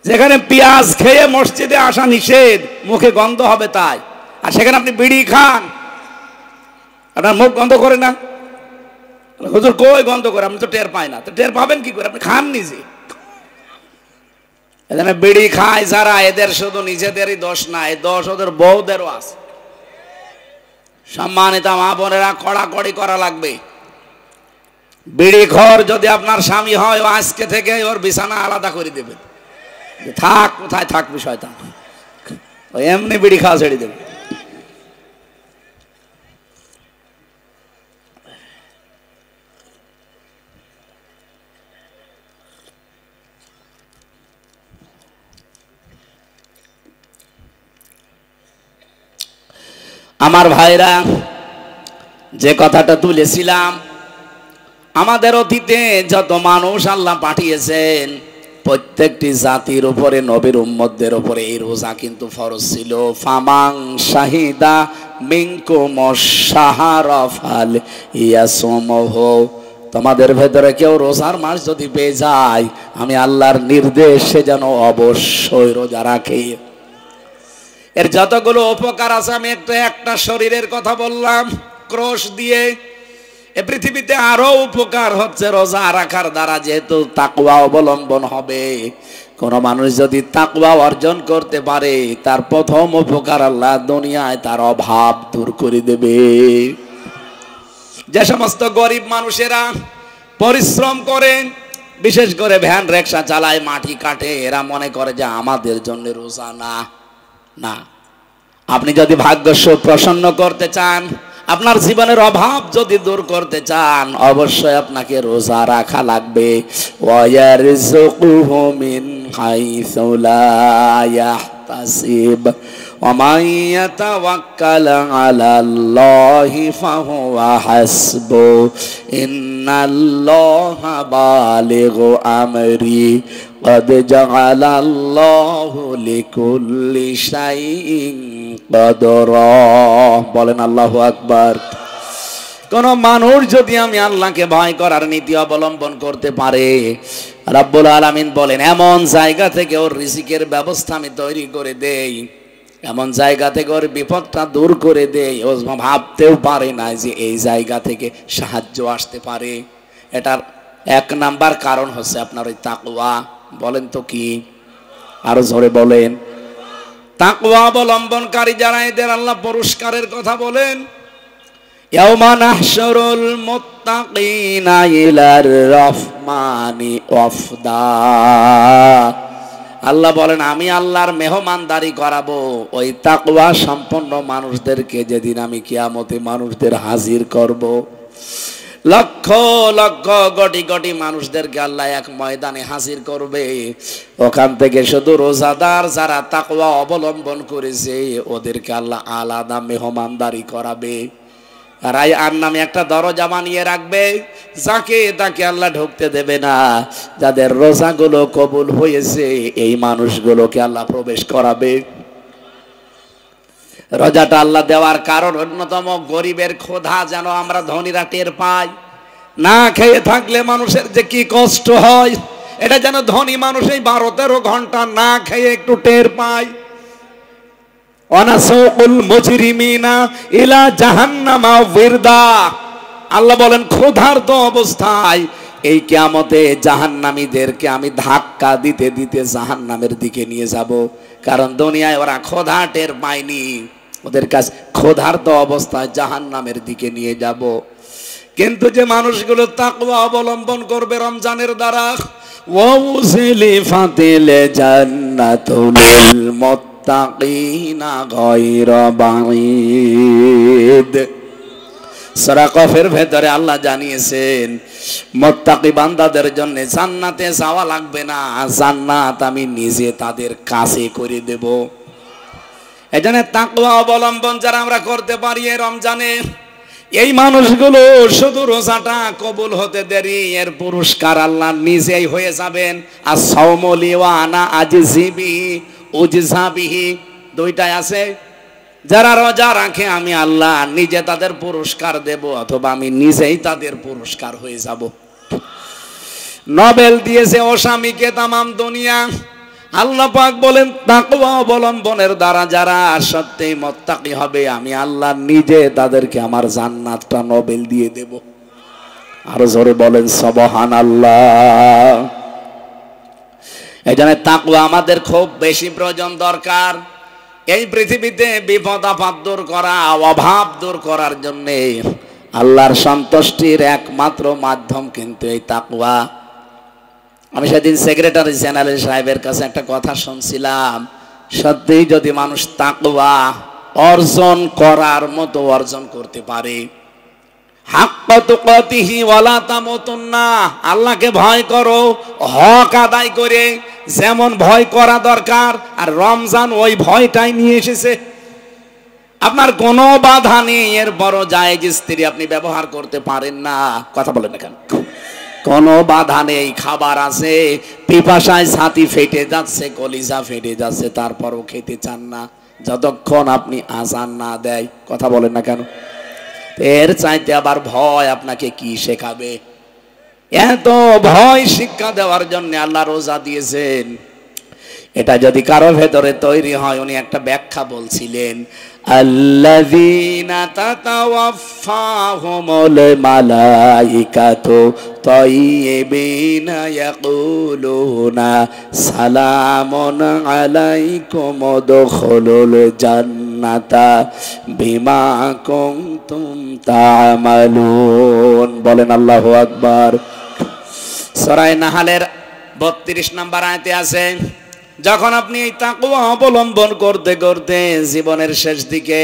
যেখানে পেঁয়াজ খেয়ে মসজিদে আসা নিষেধ, মুখে গন্ধ হবে তাই, আর সেখানে আপনি বিড়ি খান, আপনার মুখ গন্ধ করে না? হুজুর কই গন্ধ করে? আপনি তো টের পায় না, তো টের পাবেন কি করে? আপনি খান নিজে। এখানে বিড়ি খায় যারা, এদের শুধু নিজেদেরই দোষ না, এই দোষ ওদের বউদেরও আছে। সম্মানিত মা বোনেরা, কড়াকড়ি করা লাগবে। বিড়ি ঘর যদি আপনার স্বামী হয়, ও আজকে থেকে ওর বিছানা আলাদা করে দেবে, থাক কোথায় থাকবি শয়তান, ও এমনি বিড়ি খাওয়া ছেড়ে দেবে। আমার ভাইরা, যে কথাটা তুলেছিলাম, আমাদের অতীতে যত মানুষ আল্লাহ পাঠিয়েছেন প্রত্যেকটি জাতির উপরে, নবীর উম্মতদের উপরে এই রোজা কিন্তু ফরজ ছিল। ফামাং শাহিদা মিনকুম শাহরা ফাল ইয়াসুমহু, তোমাদের ভেতরে কেউ রোজার মাস যদি পেয়ে যায়, আমি আল্লাহর নির্দেশে যেন অবশ্যই রোজা রাখে। এর যতগুলো উপকার আছে, আমি একটা শরীরের কথা বললাম ক্রোশ দিয়ে। এ পৃথিবীতে আরো উপকার হচ্ছে রোজা রাখার দ্বারা, যেহেতু তাকওয়া অবলম্বন হবে। কোন মানুষ যদি তাকওয়া অর্জন করতে পারে, তার প্রথম উপকার আল্লাহ দুনিয়ায় তার অভাব দূর করে দেবে। যে সমস্ত গরিব মানুষেরা পরিশ্রম করে, বিশেষ করে ভ্যান রিক্সা চালায়, মাটি কাটে, এরা মনে করে যে আমাদের জন্য রোজা না। না, আপনি যদি ভাগ্য প্রসন্ন করতে চান, আপনার জীবনের অভাব যদি দূর করতে চান, অবশ্যই আপনাকে রোজা রাখা লাগবে। ওয়ায়ারযুকুহু মিন হাইসু লা ইয়াহতাসিব ওয়া মান ইয়াতাওয়াক্কাল আলাল্লাহি ফাহুয়া হাসবু ইন্নাল্লাহা বালিগু আমরি قد جعل الله لكل شيء قدرا। বলেন আল্লাহু আকবার। কোন মানুষ যদি আমি আল্লাহকে ভয় করার নীতি অবলম্বন করতে পারে, রাব্বুল আলামিন বলেন এমন জায়গা থেকে ওর রিজিকের ব্যবস্থা আমি তৈরি করে দেই, এমন জায়গা থেকে ওর বিপদটা দূর করে দেই, ও ভাবতেও পারে না যে এই জায়গা থেকে সাহায্য আসতে পারে। এটার এক নাম্বার কারণ হচ্ছে আপনার ওই তাকওয়া। বলেন তো কি? আরো জোরে বলেন। তাকওয়া অবলম্বনকারী যারা, এদের আল্লাহ পুরস্কারের কথা বলেন। ইয়াউমা নাহশুরুল মুত্তাকিনা ইলার রহমানি ওয়াফদা। আল্লাহ বলেন আমি আল্লাহর মেহমানদারি করাবো ওই তাকওয়া সম্পন্ন মানুষদেরকে, যেদিন আমি কিয়ামতে মানুষদের হাজির করব। লক্ষ লক্ষ কোটি কোটি মানুষদেরকে আল্লাহ এক ময়দানে হাজির করবে। ওখান থেকে শুধু রোজাদার যারা তাকওয়া অবলম্বন করেছে, ওদেরকে আল্লাহ আলাদা মেহমানদারি করাবে। রায়আন নামে একটা দরজা বানিয়ে রাখবে, যাকে তাকে আল্লাহ ঢুকতে দেবে না। যাদের রোজাগুলো কবুল হয়েছে, এই মানুষগুলোকে আল্লাহ প্রবেশ করাবে। রোজাটা আল্লাহ দেওয়ার কারণ অন্যতম, গরিবের ক্ষুধা যেন আমরা ধনীরা টের পাই। না খেয়ে থাকলে মানুষের যে কি কষ্ট হয়, এটা যেন ধনী মানুষ এই 12-13 ঘন্টা না খেয়ে একটু টের পায়। ওয়ানাসুকুল মুজরিমিনা ইলা জাহান্নামা ওয়িরদা। আল্লাহ বলেন ক্ষুধার্ত অবস্থায় এই কিয়ামতে জাহান্নামীদেরকে আমি ধাক্কা দিতে দিতে জাহান্নামের দিকে নিয়ে যাব। কারণ দুনিয়ায় ওরা ক্ষুধা টের পায়নি, ওদের কাছে ক্ষুধার্ত অবস্থায় জাহান্নামের দিকে নিয়ে যাব। কিন্তু যে মানুষগুলো তাকওয়া অবলম্বন করবে রমজানের দ্বারা, ওয়াউযিলিফাতিল জান্নাতুল লিল মুত্তাকিনা গায়রা বাঈদ। সূরা কফের ভেতরে আল্লাহ জানিয়েছেন মুত্তাকি বান্দাদের জন্য জান্নাতে যাওয়া লাগবে না, জান্নাত আমি নিজে তাদের কাছে করে দেব। এজন্য তাকওয়া অবলম্বন যারা আমরা করতে পারি এই রমজানে, এই মানুষগুলো শুধু রোজাটা কবুল হতে দেরি, এর পুরস্কার আল্লাহ নিজেই হয়ে যাবেন। আর সাওমু লি ওয়া আনা আজজি বিহি উজজা বিহি, দুইটাই আছে। যারা রোজা রাখে আমি আল্লাহ নিজে তাদের পুরস্কার দেব, অথবা আমি নিজেই তাদের পুরস্কার হয়ে যাব। নোবেল দিয়েছে ওসামিকে তামাম দুনিয়া। আল্লাহ পাক বলেন তাকওয়া অবলম্বনের দ্বারা যারা সত্যিই মুত্তাকি হবে, আমি আল্লাহ নিজে তাদেরকে আমার জান্নাতটা নোবেল দিয়ে দেব। আরো জোরে বলেন সুবহানাল্লাহ। এজন্য তাকওয়া আমাদের খুব বেশি প্রয়োজন দরকার। এই পৃথিবীতে বিপদ আপদ দূর করা, অভাব দূর করার জন্য আল্লাহর সন্তুষ্টির একমাত্র মাধ্যম কিন্তু এই তাকওয়া। আমি সেদিন সেক্রেটারি জেনারেল সাহেবের কাছে একটা কথা শুনছিলাম, সত্যিই যদি মানুষ তাকওয়া অর্জন করার মতো অর্জন করতে পারে, হাক্কা তুকাতিহি ওয়ালা তামুতুন্না, আল্লাহকে ভয় করো হক আদায় করে, যেমন ভয় করা দরকার। আর রমজান ওই ভয়টাই নিয়ে এসেছে। আপনার কোনো বাধা নেই, এরপরও জায়েজ স্ত্রী আপনি ব্যবহার করতে পারেন না। কথা বলেন না কেন? কোনো বাধা নেই, খাবার আছে, পিপাসায় ছাতি ফেটে যাচ্ছে, কলিজা ফেটে যাচ্ছে, তারপরও খেতে চান না যতক্ষণ আপনি আজান না দেয়। কথা বলেন না কেন? এর চাইতে আবার ভয় আপনাকে কি শেখাবে? এত ভয় শিক্ষা দেওয়ার জন্য আল্লাহ রোজা দিয়েছেন। এটা যদি কারো ভেতরে তৈরি হয়, উনি একটা ব্যাখ্যা বলছিলেন, আল্লাযীনা তাতাওয়াফফাহুমুল মালাইকাতু তাইয়্যিবিনা ইয়াকুলুনা সালামুন আলাইকুম উদখুলুল জান্নাতা বিমা কুনতুম তা'মালুন। বলেন আল্লাহু আকবার। সূরা নাহলের 32 নম্বর আয়াতে আছে, যখন আপনি এই তাকওয়া অবলম্বন করতে করতে জীবনের শেষ দিকে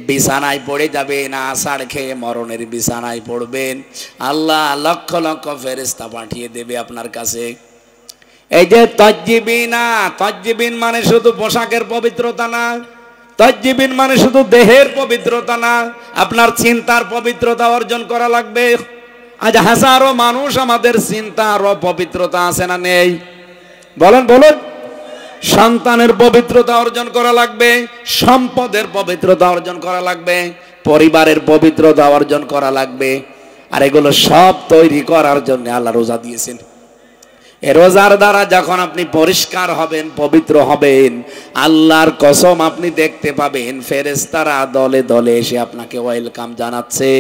বিছানায় পড়ে যাবেন, আষাঢ় খেয়ে মরণের বিছানায় পড়বেন, আল্লাহ লক্ষ লক্ষ ফেরেশতা পাঠিয়ে দেবে আপনার কাছে। এই যে তাজ্জিবিনা, তাজ্জিবিন মানে শুধু পোশাকের পবিত্রতা না, তাজ্জিবিন মানে শুধু দেহের পবিত্রতা না, আপনার চিন্তার পবিত্রতা অর্জন করা লাগবে। আজ হাজারো মানুষ আমাদের চিন্তার অপবিত্রতা আছে না নেই? বলেন বলেন। সন্তানের পবিত্রতা অর্জন করা লাগবে, সম্পদের পবিত্রতা অর্জন করা লাগবে, পরিবারের পবিত্রতা অর্জন করা লাগবে। আর এগুলো সব তৈরি করার জন্য আল্লাহ রোজা দিয়েছেন। এই রোজার দ্বারা যখন আপনি পরিষ্কার হবেন, পবিত্র হবেন, আল্লাহর কসম আপনি দেখতে পাবেন ফেরেশতারা দলে দলে এসে আপনাকে ওয়েলকাম জানাচ্ছে,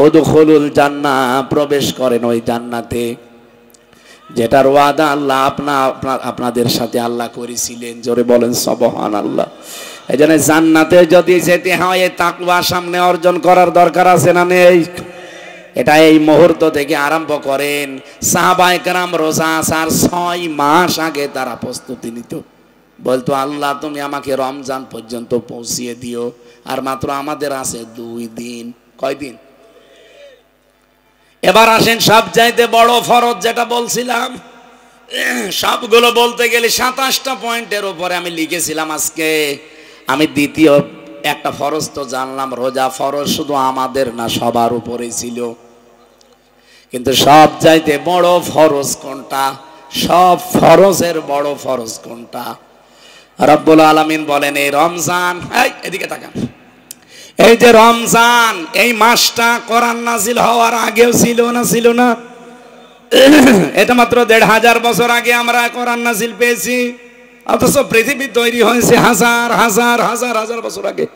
উদখুলুল জান্নাহ, প্রবেশ করেন ওই জান্নাতে, যেটার ওয়াদা আল্লাহ আপনাদের সাথে আল্লাহ করেছিলেন। জোরে বলেন সুবহানাল্লাহ। এই জন্য জান্নাতে যদি যেতে হয়, এই তাকওয়া সামনে অর্জন করার দরকার আছে না নেই? এটা এই মুহূর্ত থেকে আরম্ভ করেন। সাহাবায়ে কেরাম রোজা আসার 6 মাস আগে তারা প্রস্তুতি নিত, বলতো আল্লাহ তুমি আমাকে রমজান পর্যন্ত পৌঁছিয়ে দিও, আর মাত্র আমাদের আছে 2 দিন। কয় দিন? এবার আসেন সবচাইতে বড় ফরজ যেটা বলছিলাম, সবগুলো বলতে গেলে 27টা পয়েন্টের উপরে আমি লিখেছিলাম। আজকে আমি দ্বিতীয় একটা ফরজ তো জানলাম, রোজা ফরজ শুধু আমাদের না, সবার উপরেই ছিল। কিন্তু সবচাইতে বড় ফরজ কোনটা? সব ফরজের বড় ফরজ কোনটা? রব্বুল আলামিন বলেন এই রমজান, এদিকে তাকান, এই যে রমজান, এই মাসটা কোরআন নাজিল হওয়ার আগেও ছিল না? ছিল না? এটা মাত্র 1500 বছর আগে আমরা কোরআন নাজিল পেয়েছি, অথচ পৃথিবী তৈরি হয়েছে হাজার হাজার হাজার হাজার বছর আগে।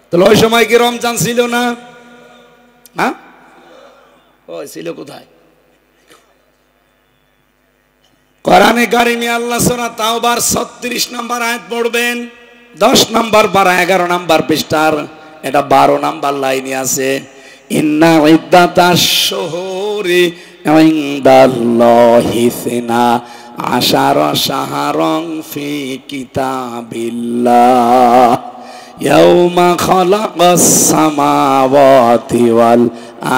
তাহলে ওই সময় কি রমজান ছিল না? হ্যাঁ, ওই ছিল কোথায়? কোরআনে কারিমে আল্লাহ সূরা তাওবার 36 নম্বর আয়াত পড়বেন, 10 নম্বর পারা 11 নম্বর পৃষ্ঠার, এটা 12 নম্বর লাইনে আছে, ইন্না ইদ্দাতাশ শুহুরি ইনদাল্লাহি সিনা আশারা শাহরান ফি কিতাবিল্লাহ ইয়াউমা খালাকাস সামাওয়াতি ওয়াল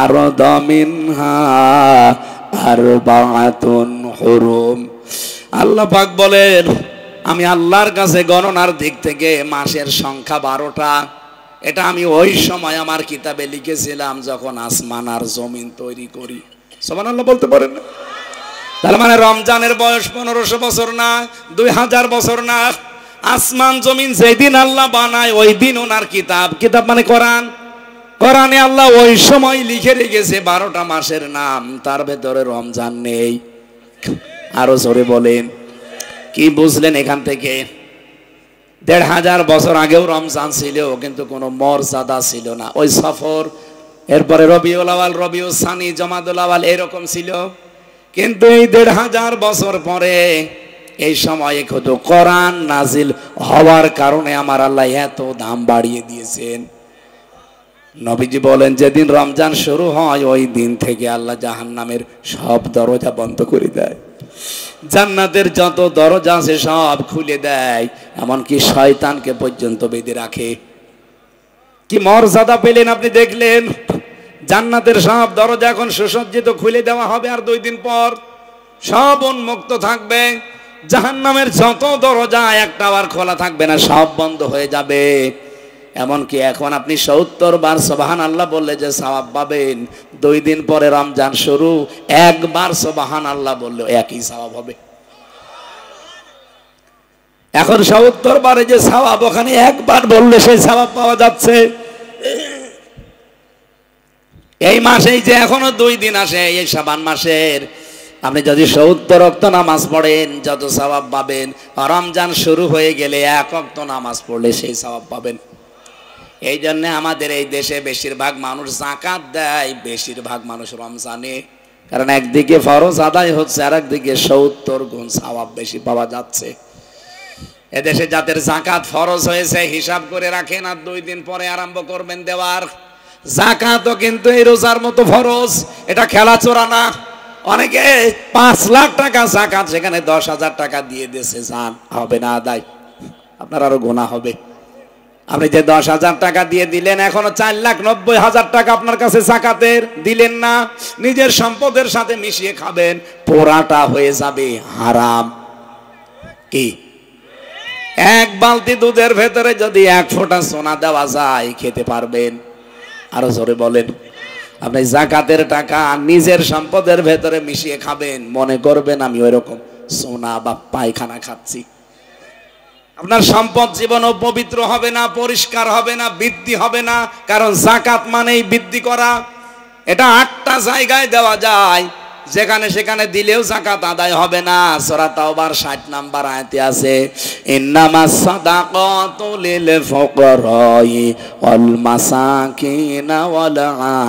আরদা মিনহা আরবাআতুন হুরুম। আল্লাহ পাক বলেন আমি আল্লাহর কাছে গণনার দিক থেকে মাসের সংখ্যা 12টা। এটা আমি ওই সময় আমার কিতাবে লিখেছিলাম যখন আসমান আর জমিন তৈরি করি। সুবহানাল্লাহ বলতে পারেন না? তার মানে রমজানের বয়স 1500 বছর না, 2000 বছর না। আসমান জমিন যেদিন আল্লাহ বানায় ওই দিন ওনার কিতাব, কিতাব মানে কোরআন, কোরআনে আল্লাহ ওই সময় লিখে রেখেছে 12টা মাসের নাম, তার ভেতরে রমজান নেই। আরো জোরে বলেন, কি বুঝলেন এখান থেকে? 1500 বছর আগেও রমজান ছিল, কিন্তু কোনো মর্যাদা ছিল না। ওই সফর, এরপরে রবিউল আউয়াল, রবিউল সানি, জমাদুল আউয়াল এরকম ছিল। কিন্তু এই 1500 বছর পরে এই সময়ে শুধু কোরআন নাজিল হওয়ার কারণে আমার আল্লাহ এত দাম বাড়িয়ে দিয়েছেন। নবীজি বলেন যেদিন রমজান শুরু হয় ওই দিন থেকে আল্লাহ জাহান্নামের সব দরজা বন্ধ করে দেয়, জান্নাতের যত দরজা আছে সব খুলে দেয়, এমনকি শয়তানকে পর্যন্ত বেঁধে রাখে। কি মর্যাদা পেলেন আপনি, দেখলেন? জান্নাতের সব দরজা এখন সুসজ্জিত, খুলে দেওয়া হবে আর 2 দিন পর সব উন্মুক্ত থাকবে। জাহান্নামের যত দরজা একটা আর খোলা থাকবে না, সব বন্ধ হয়ে যাবে। এমনকি এখন আপনি 70 বার সুবহানাল্লাহ বললে যে সওয়াব পাবেন, 2 দিন পরে রমজান শুরু, একবার সুবহানাল্লাহ বললে একই সওয়াব হবে। এখন 70 বারে যে সওয়াব, ওখানে একবার বললে সেই সওয়াব পাওয়া যাচ্ছে। এই মাসেই যে এখনো 2 দিন আসে, এই শাবান মাসের, আপনি যদি 70 ওয়াক্ত নামাজ পড়েন যত সওয়াব পাবেন, রমজান শুরু হয়ে গেলে 1 ওয়াক্ত নামাজ পড়লে সেই সওয়াব পাবেন। এই জন্য আমাদের এই দেশে বেশিরভাগ মানুষ যাকাত দেয়, বেশিরভাগ মানুষ রমজানে, কারণ একদিকে ফরজ আদায় হচ্ছে আর একদিকে 70 গুণ সওয়াব বেশি পাওয়া যাচ্ছে। এদেশে যাদের যাকাত ফরজ হয়েছে হিসাব করে রাখেন, আর 2 দিন পরে আরম্ভ করবেন দেওয়ার। যাকাতও কিন্তু এই রোজার মতো ফরজ, এটা খেলাচোরা না। অনেকে 5 লাখ টাকা যাকাত, সেখানে 10,000 টাকা দিয়ে দিয়েছে, জান হবে না আদায়, আপনার আরো গুনাহ হবে। আপনি যে 10,000 টাকা দিয়ে দিলেন, এখনো 4,90,000 টাকা আপনার কাছে যাকাতের দিলেন না, নিজের সম্পদের সাথে মিশিয়ে খাবেন, পোড়াটা হয়ে যাবে হারাম। কি 1 বালতি দুধের ভেতরে যদি 1 ফোঁটা সোনা দেওয়া যায়, খেতে পারবেন? আরো জোরে বলেন। আপনি যাকাতের টাকা নিজের সম্পদের ভেতরে মিশিয়ে খাবেন, মনে করবেন আমি ওইরকম সোনা বা পায়খানা খাচ্ছি। আপনার সম্পদ জীবনও পবিত্র হবে না, পরিষ্কার হবে না, বৃদ্ধি হবে না, কারণ যাকাত মানেই বৃদ্ধি করা। এটা 8টা জায়গায় দেওয়া যায়, যেখানে সেখানে দিলেও যাকাত আদায় হবে না। সূরা তাওবার 60 নম্বর আয়াতে আছে, ইন্নামাস সাদাকাতু লিল ফুকারাই ওয়াল মাসাকিনা ওয়াল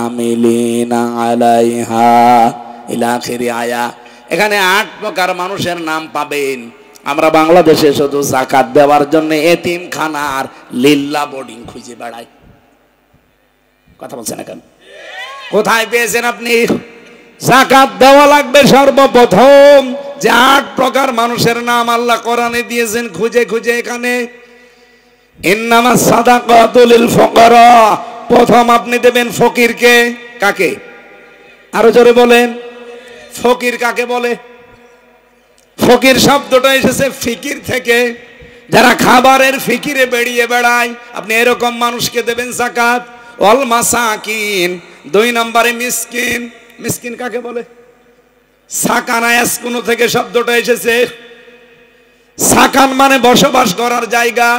আমিলিনা আলাইহা ইলা আখিরি আয়া। এখানে 8 প্রকার মানুষের নাম পাবেন। আমরা বাংলাদেশে শুধু যাকাত দেওয়ার জন্য এতিমখানার লিল্লা বোর্ডিং খুঁজে বেড়াই। কথা বলছেন না কেন? কোথায় পেয়েছেন আপনি? যাকাত দেওয়া লাগবে সর্বপ্রথম, যে 8 প্রকার মানুষের নাম আল্লাহ কোরআনে দিয়েছেন খুঁজে খুঁজে। এখানে ইন্নামাস সাদাকাতু লিল ফুকারা, প্রথম আপনি দেবেন ফকিরকে। কাকে? আরো জোরে বলেন। ফকির কাকে বলে? ফকির শব্দটা এসেছে ফিকির থেকে, যারা খাবারের ফিকিরে বেরিয়ে বেড়ায়, আপনি এরকম মানুষকে দেবেন যাকাত। ওয়াল মাসাকিন, 2 নম্বরে মিসকিন। মিসকিন কাকে বলে? সাকানা ইয়াসকুন থেকে শব্দটা এসেছে। সাকান মানে বসবাস করার জায়গা।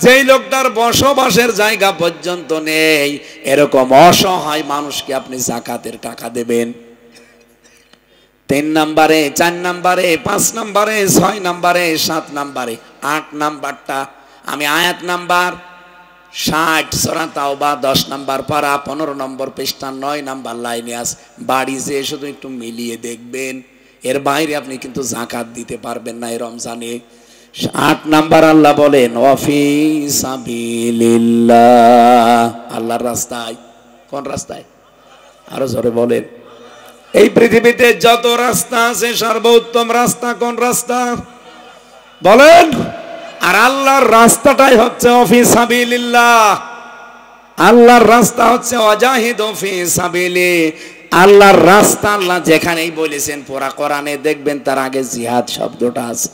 যেই লোকটার বসবাসের জায়গা পর্যন্ত নেই, এরকম অসহায় মানুষকে আপনি যাকাতের টাকা দেবেন। 3 নম্বরে, 4 নম্বরে, 5 নম্বরে, 6 নম্বরে, 7 নম্বরে, 8 নাম্বারটা আমি আয়াত নাম্বার 60 সূরা তাওবা 10 নম্বর পারা 15 নম্বর পৃষ্ঠা 9 নম্বর লাইনে আছে। বাড়ি যেয়ে শুধু একটু মিলিয়ে দেখবেন, এর বাইরে আপনি কিন্তু যাকাত দিতে পারবেন না এই রমজানে। 8 নাম্বার আল্লাহ বলেন ওয়াফি সাবিলিল্লাহ, আল্লাহর রাস্তায়। কোন রাস্তায়? আরো জোরে বলেন। এই পৃথিবীতে যত রাস্তা আছে সর্বোত্তম রাস্তা কোন রাস্তা বলেন? আর আল্লাহর রাস্তাটাই হচ্ছে ফি সাবিলিল্লাহ। আল্লাহর রাস্তা হচ্ছে ওয়াজাহিদু ফি সাবিলি। আল্লাহর রাস্তা আল্লাহ যেখানেই বলেছেন পুরা কোরআনে দেখবেন তার আগে জিহাদ শব্দটা আছে,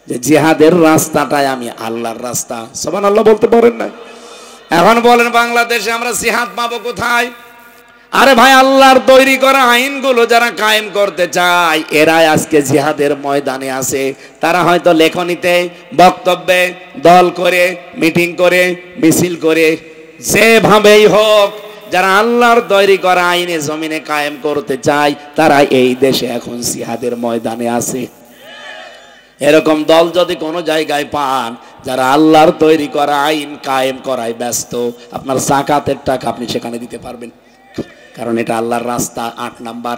যে জিহাদের রাস্তাটাই আমি আল্লাহর রাস্তা। সুবহানাল্লাহ বলতে পারেন না? এখন বলেন বাংলাদেশে আমরা জিহাদ পাবো কোথায়? আরে ভাই, আল্লাহর তৈরি করা আইনগুলো যারা কায়েম করতে চায়, এরাই আজকে জিহাদের ময়দানে আছে। তারা হয়তো লেখনীতে, বক্তব্যে, দল করে, মিটিং করে, মিছিল করে, যেভাবেই হোক, যারা আল্লাহর তৈরি করা আইনে জমিনে কায়েম করতে চায়, তারা এই দেশে এখন জিহাদের ময়দানে আছে। এরকম দল যদি কোনো জায়গায় পান, যারা আল্লাহর তৈরি করা আইন কায়েম করায় ব্যস্ত, আপনার যাকাতের টাকা আপনি সেখানে দিতে পারবেন, কারণ এটা আল্লাহর রাস্তা। 8 নাম্বার।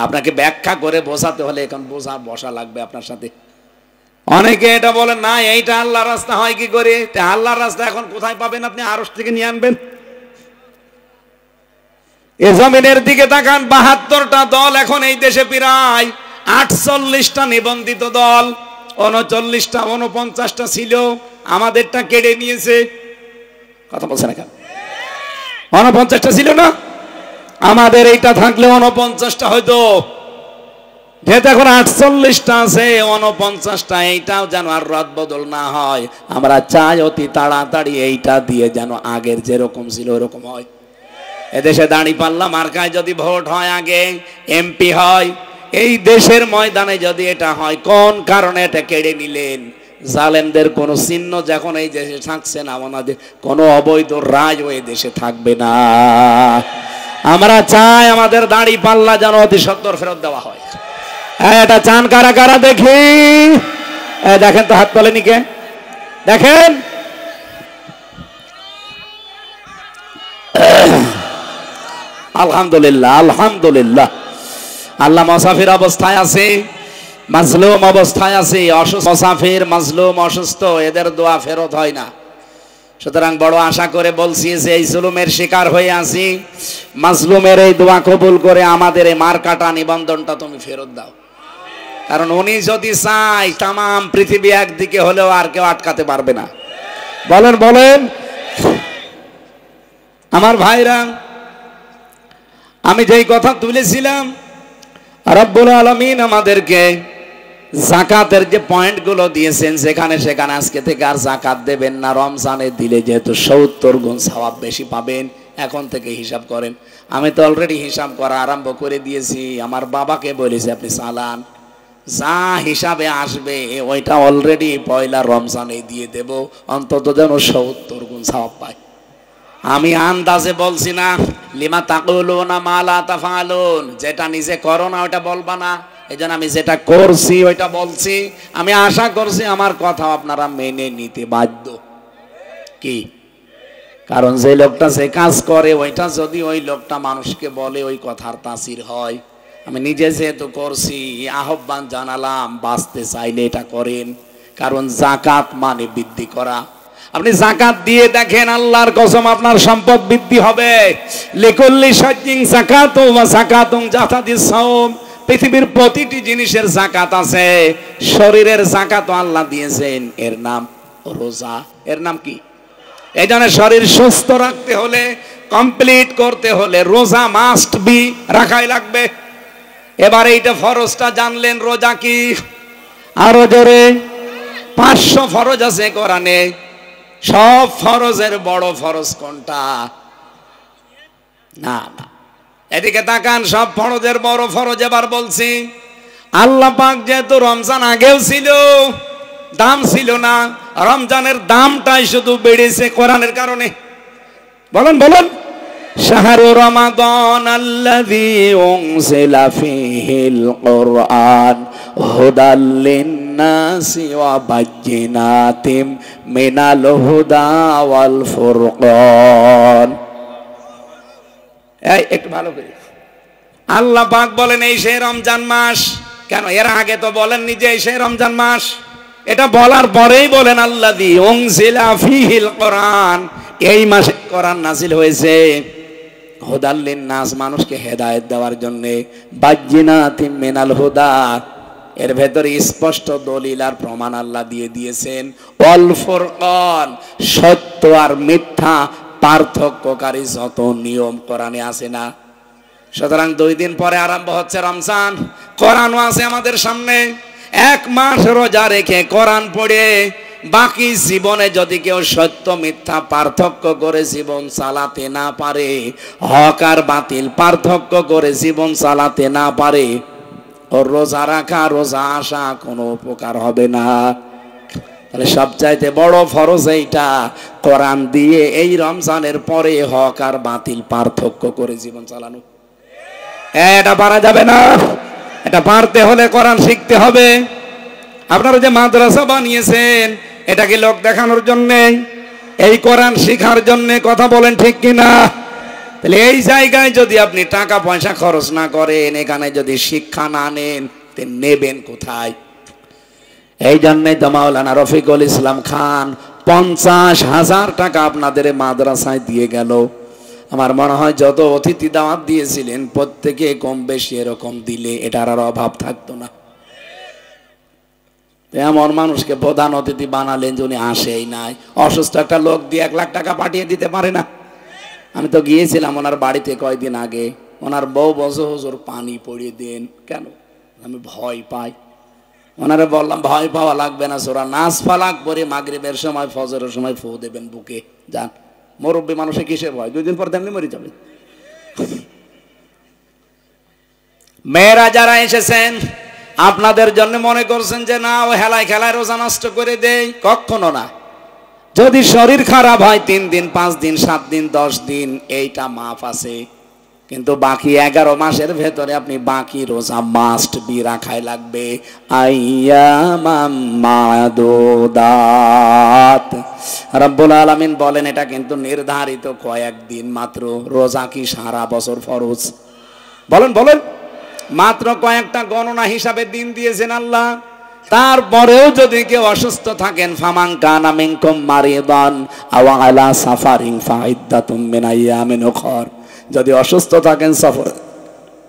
আপনাকে ব্যাখ্যা করে বোঝাতে হলে এখন বসা লাগবে আপনার সাথে। অনেকে এটা বলেন না, এইটা আল্লাহর রাস্তা হয় কি করে? আল্লাহর রাস্তা এখন কোথায় পাবেন? আপনি আরশ থেকে নিয়ে আনবেন। এ জমিনের দিকে তাকান, 72টা দল এখন এই দেশে, প্রায় 48টা নিবন্ধিত দল, 39টা 49টা ছিল, আমাদেরটা কেড়ে নিয়েছে। কথা বলছেন না কেন? 49টা ছিল না? আমাদের এইটা থাকলে 49টা হয়তো। যেহেতু এখন 48টা আছে, 49টা, এইটাও যেন আর রদ বদল না হয়। আমরা চাই অতি তাড়াতাড়ি এইটা দিয়ে যেন আগের যেরকম ছিল ওরকম হয়। এদেশে দাঁড়িপাল্লা মার্কায় যদি ভোট হয়, আগে এমপি হয়, এই দেশের ময়দানে যদি এটা হয়, কোন কারণে এটা কেড়ে নিলেন? জালেমদের কোনো চিহ্ন যখন এই দেশে থাকছে না, আমাদের কোনো অবৈধ রাজ ওই দেশে থাকবে না। আমরা চাই আমাদের দাঁড়িপাল্লা যেন অতি সত্বর ফেরত দেওয়া হয়। এটা চান কারা কারা দেখি? দেখেন তো, হাত তোলেনি কে? দেখেন, আলহামদুলিল্লাহ, আলহামদুলিল্লাহ। আল্লাহ মুসাফির অবস্থায় আছে, মাজলুম অবস্থায় আছে, অসুস্থ মুসাফির, মাজলুম, অসুস্থ, এদের দোয়া ফেরত হয় না। সুতরাং বড় আশা করে বলছি যে এই জুলুমের শিকার হয়ে আছি, মাজলুমের এই দোয়া কবুল করে আমাদের এই মার্কাটা নিবন্ধনটা তুমি ফেরত দাও। কারণ উনি যদি চাই, তাম পৃথিবী একদিকে হলেও আর কেউ আটকাতে পারবে না। বলেন বলেন আমার ভাইরা, আমি যেই কথা তুলেছিলাম, রব্বুল আলামিন আমাদেরকে যাকাতের যে পয়েন্টগুলো দিয়েছেন, সেখানে সেখানে আজকে থেকে আর যাকাত দেবেন না। রমজানে দিলে যেহেতু 70 গুণ সওয়াব বেশি পাবেন, এখন থেকে হিসাব করেন। আমি তো অলরেডি হিসাব করা আরম্ভ করে দিয়েছি। আমার বাবাকে বলেছি আপনি চালান, যা হিসাবে আসবে ওইটা অলরেডি পয়লা রমজানে দিয়ে দেব, অন্তত যেন 70 গুণ সওয়াব পায়। আমি আন্দাজে বলছি না, লিমা তাকুলুনা মা লা তাফআলুন, যেটা নিজে করো না ওটা বলবা না। এজন্য আমি যেটা করছি ওইটা বলছি। আমি আশা করছি আমার কথা আপনারা মেনে নিতে বাধ্য। কি? কারণ যে লোকটা যে কাজ করে ওইটা যদি ওই লোকটা মানুষকে বলে, ওই কথার তাসির হয়। আমি নিজে যেহেতু করছি, আহ্বান জানালাম, বাঁচতে চাইলে এটা করেন। কারণ যাকাত মানে বৃদ্ধি করা। আপনি যাকাত দিয়ে দেখেন, আল্লাহর কসম আপনার সম্পদ বৃদ্ধি হবে। লিকুল্লি শাইইন যাকাতুন ওয়া যাকাতুন জাতাদিস সাওম। পৃথিবীর প্রতিটি জিনিসের যাকাত আছে, শরীরের যাকাতও আল্লাহ দিয়েছেন, এর নাম রোজা। এর নাম কি? এই জন্য শরীর সুস্থ রাখতে হলে, কমপ্লিট করতে হলে রোজা মাস্ট বি, রাখাই লাগবে। এবার এইটা ফরজটা জানলেন, রোজা কি? আরো জোরে। 500 ফরজ আছে কোরআনে। সব ফরজের বড় ফরজ কোনটা? না না, এদিকে তাকান, সব ফরজের বড় ফরজ এবার বলছি। আল্লাহ পাক যেহেতু রমজান আগেও ছিল, দাম ছিল না, রমজানের দামটাই শুধু বেড়েছে কোরআনের কারণে। বলেন বলেন। শাহরু রমাদান আল্লাযী উনজিলা ফীহিল কুরআন হুদাল লিন-নাসি ওয়া বায়্যিনাতিম মিনাল হুদা ওয়াল ফুরকান। এই একটু ভালো করে, আল্লাহ পাক বলেন এই সেই রমজান মাস। কেন এর আগে তো বলেননি যে এই সেই রমজান মাস? এটা বলার পরেই বলেন আল্লাযী উনজিলা ফীহিল কুরআন, এই মাসে কোরআন নাযিল হয়েছে। হুদাল লিন-নাস, মানুষকে হেদায়েত দেওয়ার জন্য। বায়্যিনাতিম মিনাল হুদা, এর ভেতরে স্পষ্ট দলিল আর প্রমাণ আল্লাহ দিয়ে দিয়েছেন। ওয়াল ফুরকান, সত্য আর মিথ্যা পার্থক্যকারী যত নিয়ম কোরআনে আছে না। সুতরাং 2 দিন পরে আরম্ভ হচ্ছে রমজান, কোরআনও আছে আমাদের সামনে। 1 মাস রোজা রেখে কোরআন পড়ে বাকি জীবনে যদি কেউ সত্য মিথ্যা পার্থক্য করে জীবন চালাতে না পারে, হক আর বাতিল পার্থক্য করে জীবন চালাতে না পারে, ওর রোজা রাখা, রোজা আসা কোনো উপকার হবে না। তাহলে সবচাইতে বড় ফরজ এইটা, কোরআন দিয়ে এই রমজানের পরে হক আর বাতিল পার্থক্য করে জীবন চালানো। এটা পারা যাবে না। এটা পারতে হলে কোরআন শিখতে হবে। আপনারা যে মাদ্রাসা বানিয়েছেন, এটা কি লোক দেখানোর জন্য? এই কোরআন শিখার জন্য? কথা বলেন ঠিক কিনা? তাহলে এই জায়গায় যদি আপনি টাকা পয়সা খরচ না করেন, এখানে যদি শিক্ষা না নেন, নেবেন কোথায়? এই জন্যই তো মাওলানা রফিকুল ইসলাম খান 50,000 টাকা আপনাদের মাদ্রাসায় দিয়ে গেল। আমার মনে হয় যত অতিথি দাওয়াত দিয়েছিলেন প্রত্যেকে কম বেশি এরকম দিলে এটার আর অভাব থাকতো না। এমন মানুষকে প্রধান অতিথি বানালেন যিনি আসেই নাই। অসুস্থ একটা লোক দিয়ে 1 লাখ টাকা পাঠিয়ে দিতে পারে না? আমি তো গিয়েছিলাম ওনার বাড়িতে কয়েকদিন আগে। ওনার বউ বলছে হুজুর পানি পড়িয়ে দেন। কেন? আমি ভয় পাই। ওনারে বললাম ভয় পাওয়া লাগবে না, সূরা নাস ফালাক পরে মাগরিবের সময় ফজরের সময় ফু দেবেন বুকে, যান। মুরব্বী মানুষে কিসের ভয়, 2 দিন পর তেমনি মরে যাবেন। মেয়েরা যারা এসেছেন আপনাদের জন্য মনে করছেন যে না ও হেলায় খেলায় রোজা নষ্ট করে দেই, কখনো না। যদি শরীর খারাপ হয় 3 দিন 5 দিন 7 দিন 10 দিন এইটা মাফ আছে, কিন্তু বাকি 11 মাসের ভেতরে আপনি বাকি রোজা মাস্ট বি রাখাই লাগবে। আইয়ামাম মাদুদাত, রব্বুল আলামিন বলেন এটা কিন্তু নির্ধারিত কয়েকদিন মাত্র। রোজা কি সারা বছর ফরজ? বলেন বলেন, মাত্র কয়েকটা গণনা হিসাবে দিন দিয়েছেন আল্লাহ। তারপরেও যদি কেউ অসুস্থ থাকেন, ফামান কানা মিনকুম মারিদান আও আলা সাফারিন ফাইদ্দাতুম মিন আইয়ামিন উখর, যদি অসুস্থ থাকেন সফর,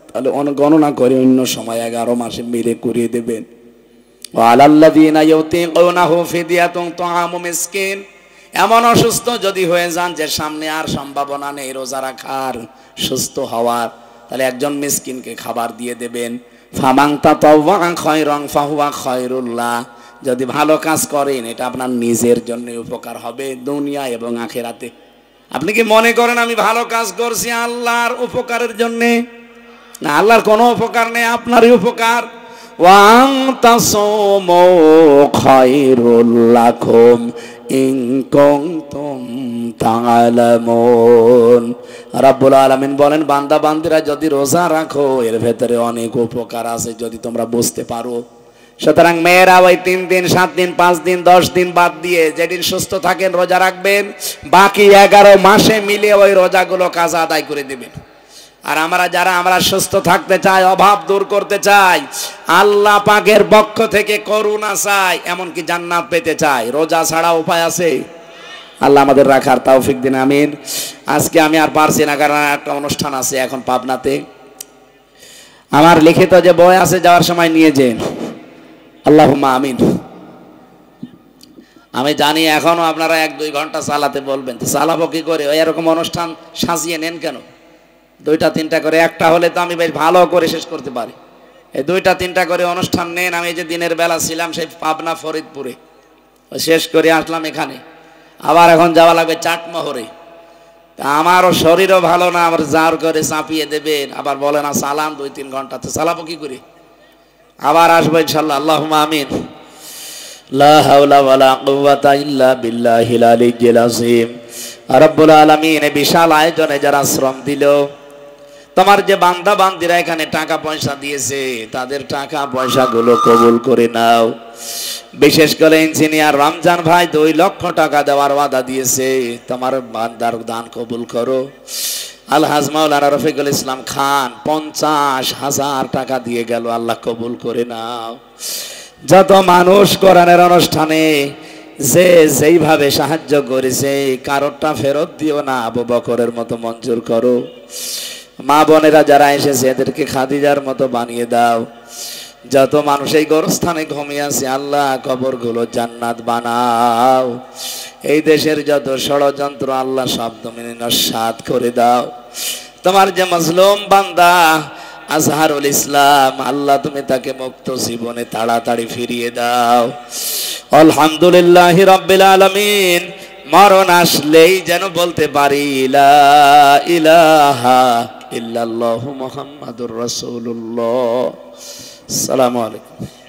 তাহলে গণনা করে অন্য সময় 11 মাসে মিলে করিয়ে দেবেন। ওয়া আলাল্লাযিনা ইউতিকুনাহু ফিদিয়াতুন তুআমু মিসকিন, এমন অসুস্থ যদি হয়ে যান যে সামনে আর সম্ভাবনা নেই রোজা রাখার, সুস্থ হওয়ার, তাহলে একজন মিসকিনকে খাবার দিয়ে দেবেন। ফামান তাতাওয়া খায়রান ফাহুয়া খায়রুল্লাহ, যদি ভালো কাজ করেন এটা আপনার নিজের জন্য উপকার হবে দুনিয়া এবং আখিরাতে। আপনি কি মনে করেন আমি ভালো কাজ করছি আল্লাহর উপকারের জন্য? না, আল্লাহর কোনো উপকার নেই, আপনারই উপকার। ওয়াং তাসুমু খায়রুল লাকুম ইন কুনতুম তা'লামুন, রাব্বুল আলামিন বলেন বান্দা বান্দিরা যদি রোজা রাখো এর ভেতরে অনেক উপকার আছে যদি তোমরা বুঝতে পারো। সুতরাং মেয়েরা ওই 3 দিন 7 দিন 5 দিন 10 দিন বাদ দিয়ে যেদিন সুস্থ থাকেন রোজা রাখবেন, বাকি 11 মাসে মিলে ওই রোজাগুলো কাজা আদায় করে দেবেন। আর আমরা সুস্থ থাকতে চাই, অভাব দূর করতে চাই, আল্লাহ পাকের পক্ষ থেকে করুণা চাই, এমনকি জান্নাত পেতে চাই, রোজা ছাড়া উপায় আছে? আল্লাহ আমাদের রাখার তৌফিক দিন, আমিন। আজকে আমি আর পারছি না, কারণ একটা অনুষ্ঠান আছে এখন পাবনাতে। আমার লিখিত যে বই আছে যাওয়ার সময় নিয়ে যেন, আল্লাহুম্মা আমিন। আমি জানি এখনো আপনারা 1-2 ঘন্টা চালাতে বলবেন, তো চালাবো কি করে? ওই এরকম অনুষ্ঠান সাজিয়ে নেন কেন? 2টা-3টা করে, একটা হলে তো আমি বেশ ভালো করে শেষ করতে পারি। এই 2টা-3টা করে অনুষ্ঠান নেন। আমি যে দিনের বেলা ছিলাম সেই পাবনা ফরিদপুরে, শেষ করে আসলাম এখানে, আবার এখন যাওয়া লাগবে চাটমোহরে। তা আমারও শরীরও ভালো না, আমার জার করে চাপিয়ে দেবেন, আবার বলে না চালান 2-3 ঘন্টা, তো চালাবো কি করে? আবার আসবো ইনশাল্লাহ, আল্লাহুম্মা আমিন। লা হাওলা ওয়ালা কুওয়াতা ইল্লা বিল্লাহিল আলিয়্যিল আযীম। রব্বুল আলামিন এই বিশাল আয়োজনে যারা শ্রম দিল, তোমার যে বান্দা বান্দিরা এখানে টাকা পয়সা দিয়েছে তাদের টাকা পয়সাগুলো কবুল করে নাও। বিশেষ করে ইঞ্জিনিয়ার রমজান ভাই 2 লক্ষ টাকা দেওয়ার ওয়াদা দিয়েছে, তোমার বান্দার দান কবুল করো। আলহাজ মাওলানা রফিকুল ইসলাম খান 50,000 টাকা দিয়ে গেল, আল্লাহ কবুল করে নাও। যত মানুষ কোরআনের অনুষ্ঠানে যে যেইভাবে সাহায্য করেছে কারোরটা ফেরত দিও না, আবু বকরের মতো মঞ্জুর করো। মা বোনেরা যারা এসেছে এদেরকে খাদিজার মতো বানিয়ে দাও। যত মানুষ এই গোরস্থানে ঘুমিয়ে আছে আল্লাহ কবরগুলো জান্নাত বানাও। এই দেশের যত ষড়যন্ত্র আল্লাহ সব তুমি নস্যাৎ করে দাও। তোমার যে মাজলুম বান্দা আজহারুল ইসলাম, আল্লাহ তুমি তাকে মুক্ত জীবনে তাড়াতাড়ি ফিরিয়ে দাও। আলহামদুলিল্লাহি রাব্বিল আলামিন। মরণ আসলেই যেন বলতে পারি লা ইলাহা ইল্লাল্লাহু মুহাম্মাদুর রাসূলুল্লাহ। আসসালামু আলাইকুম।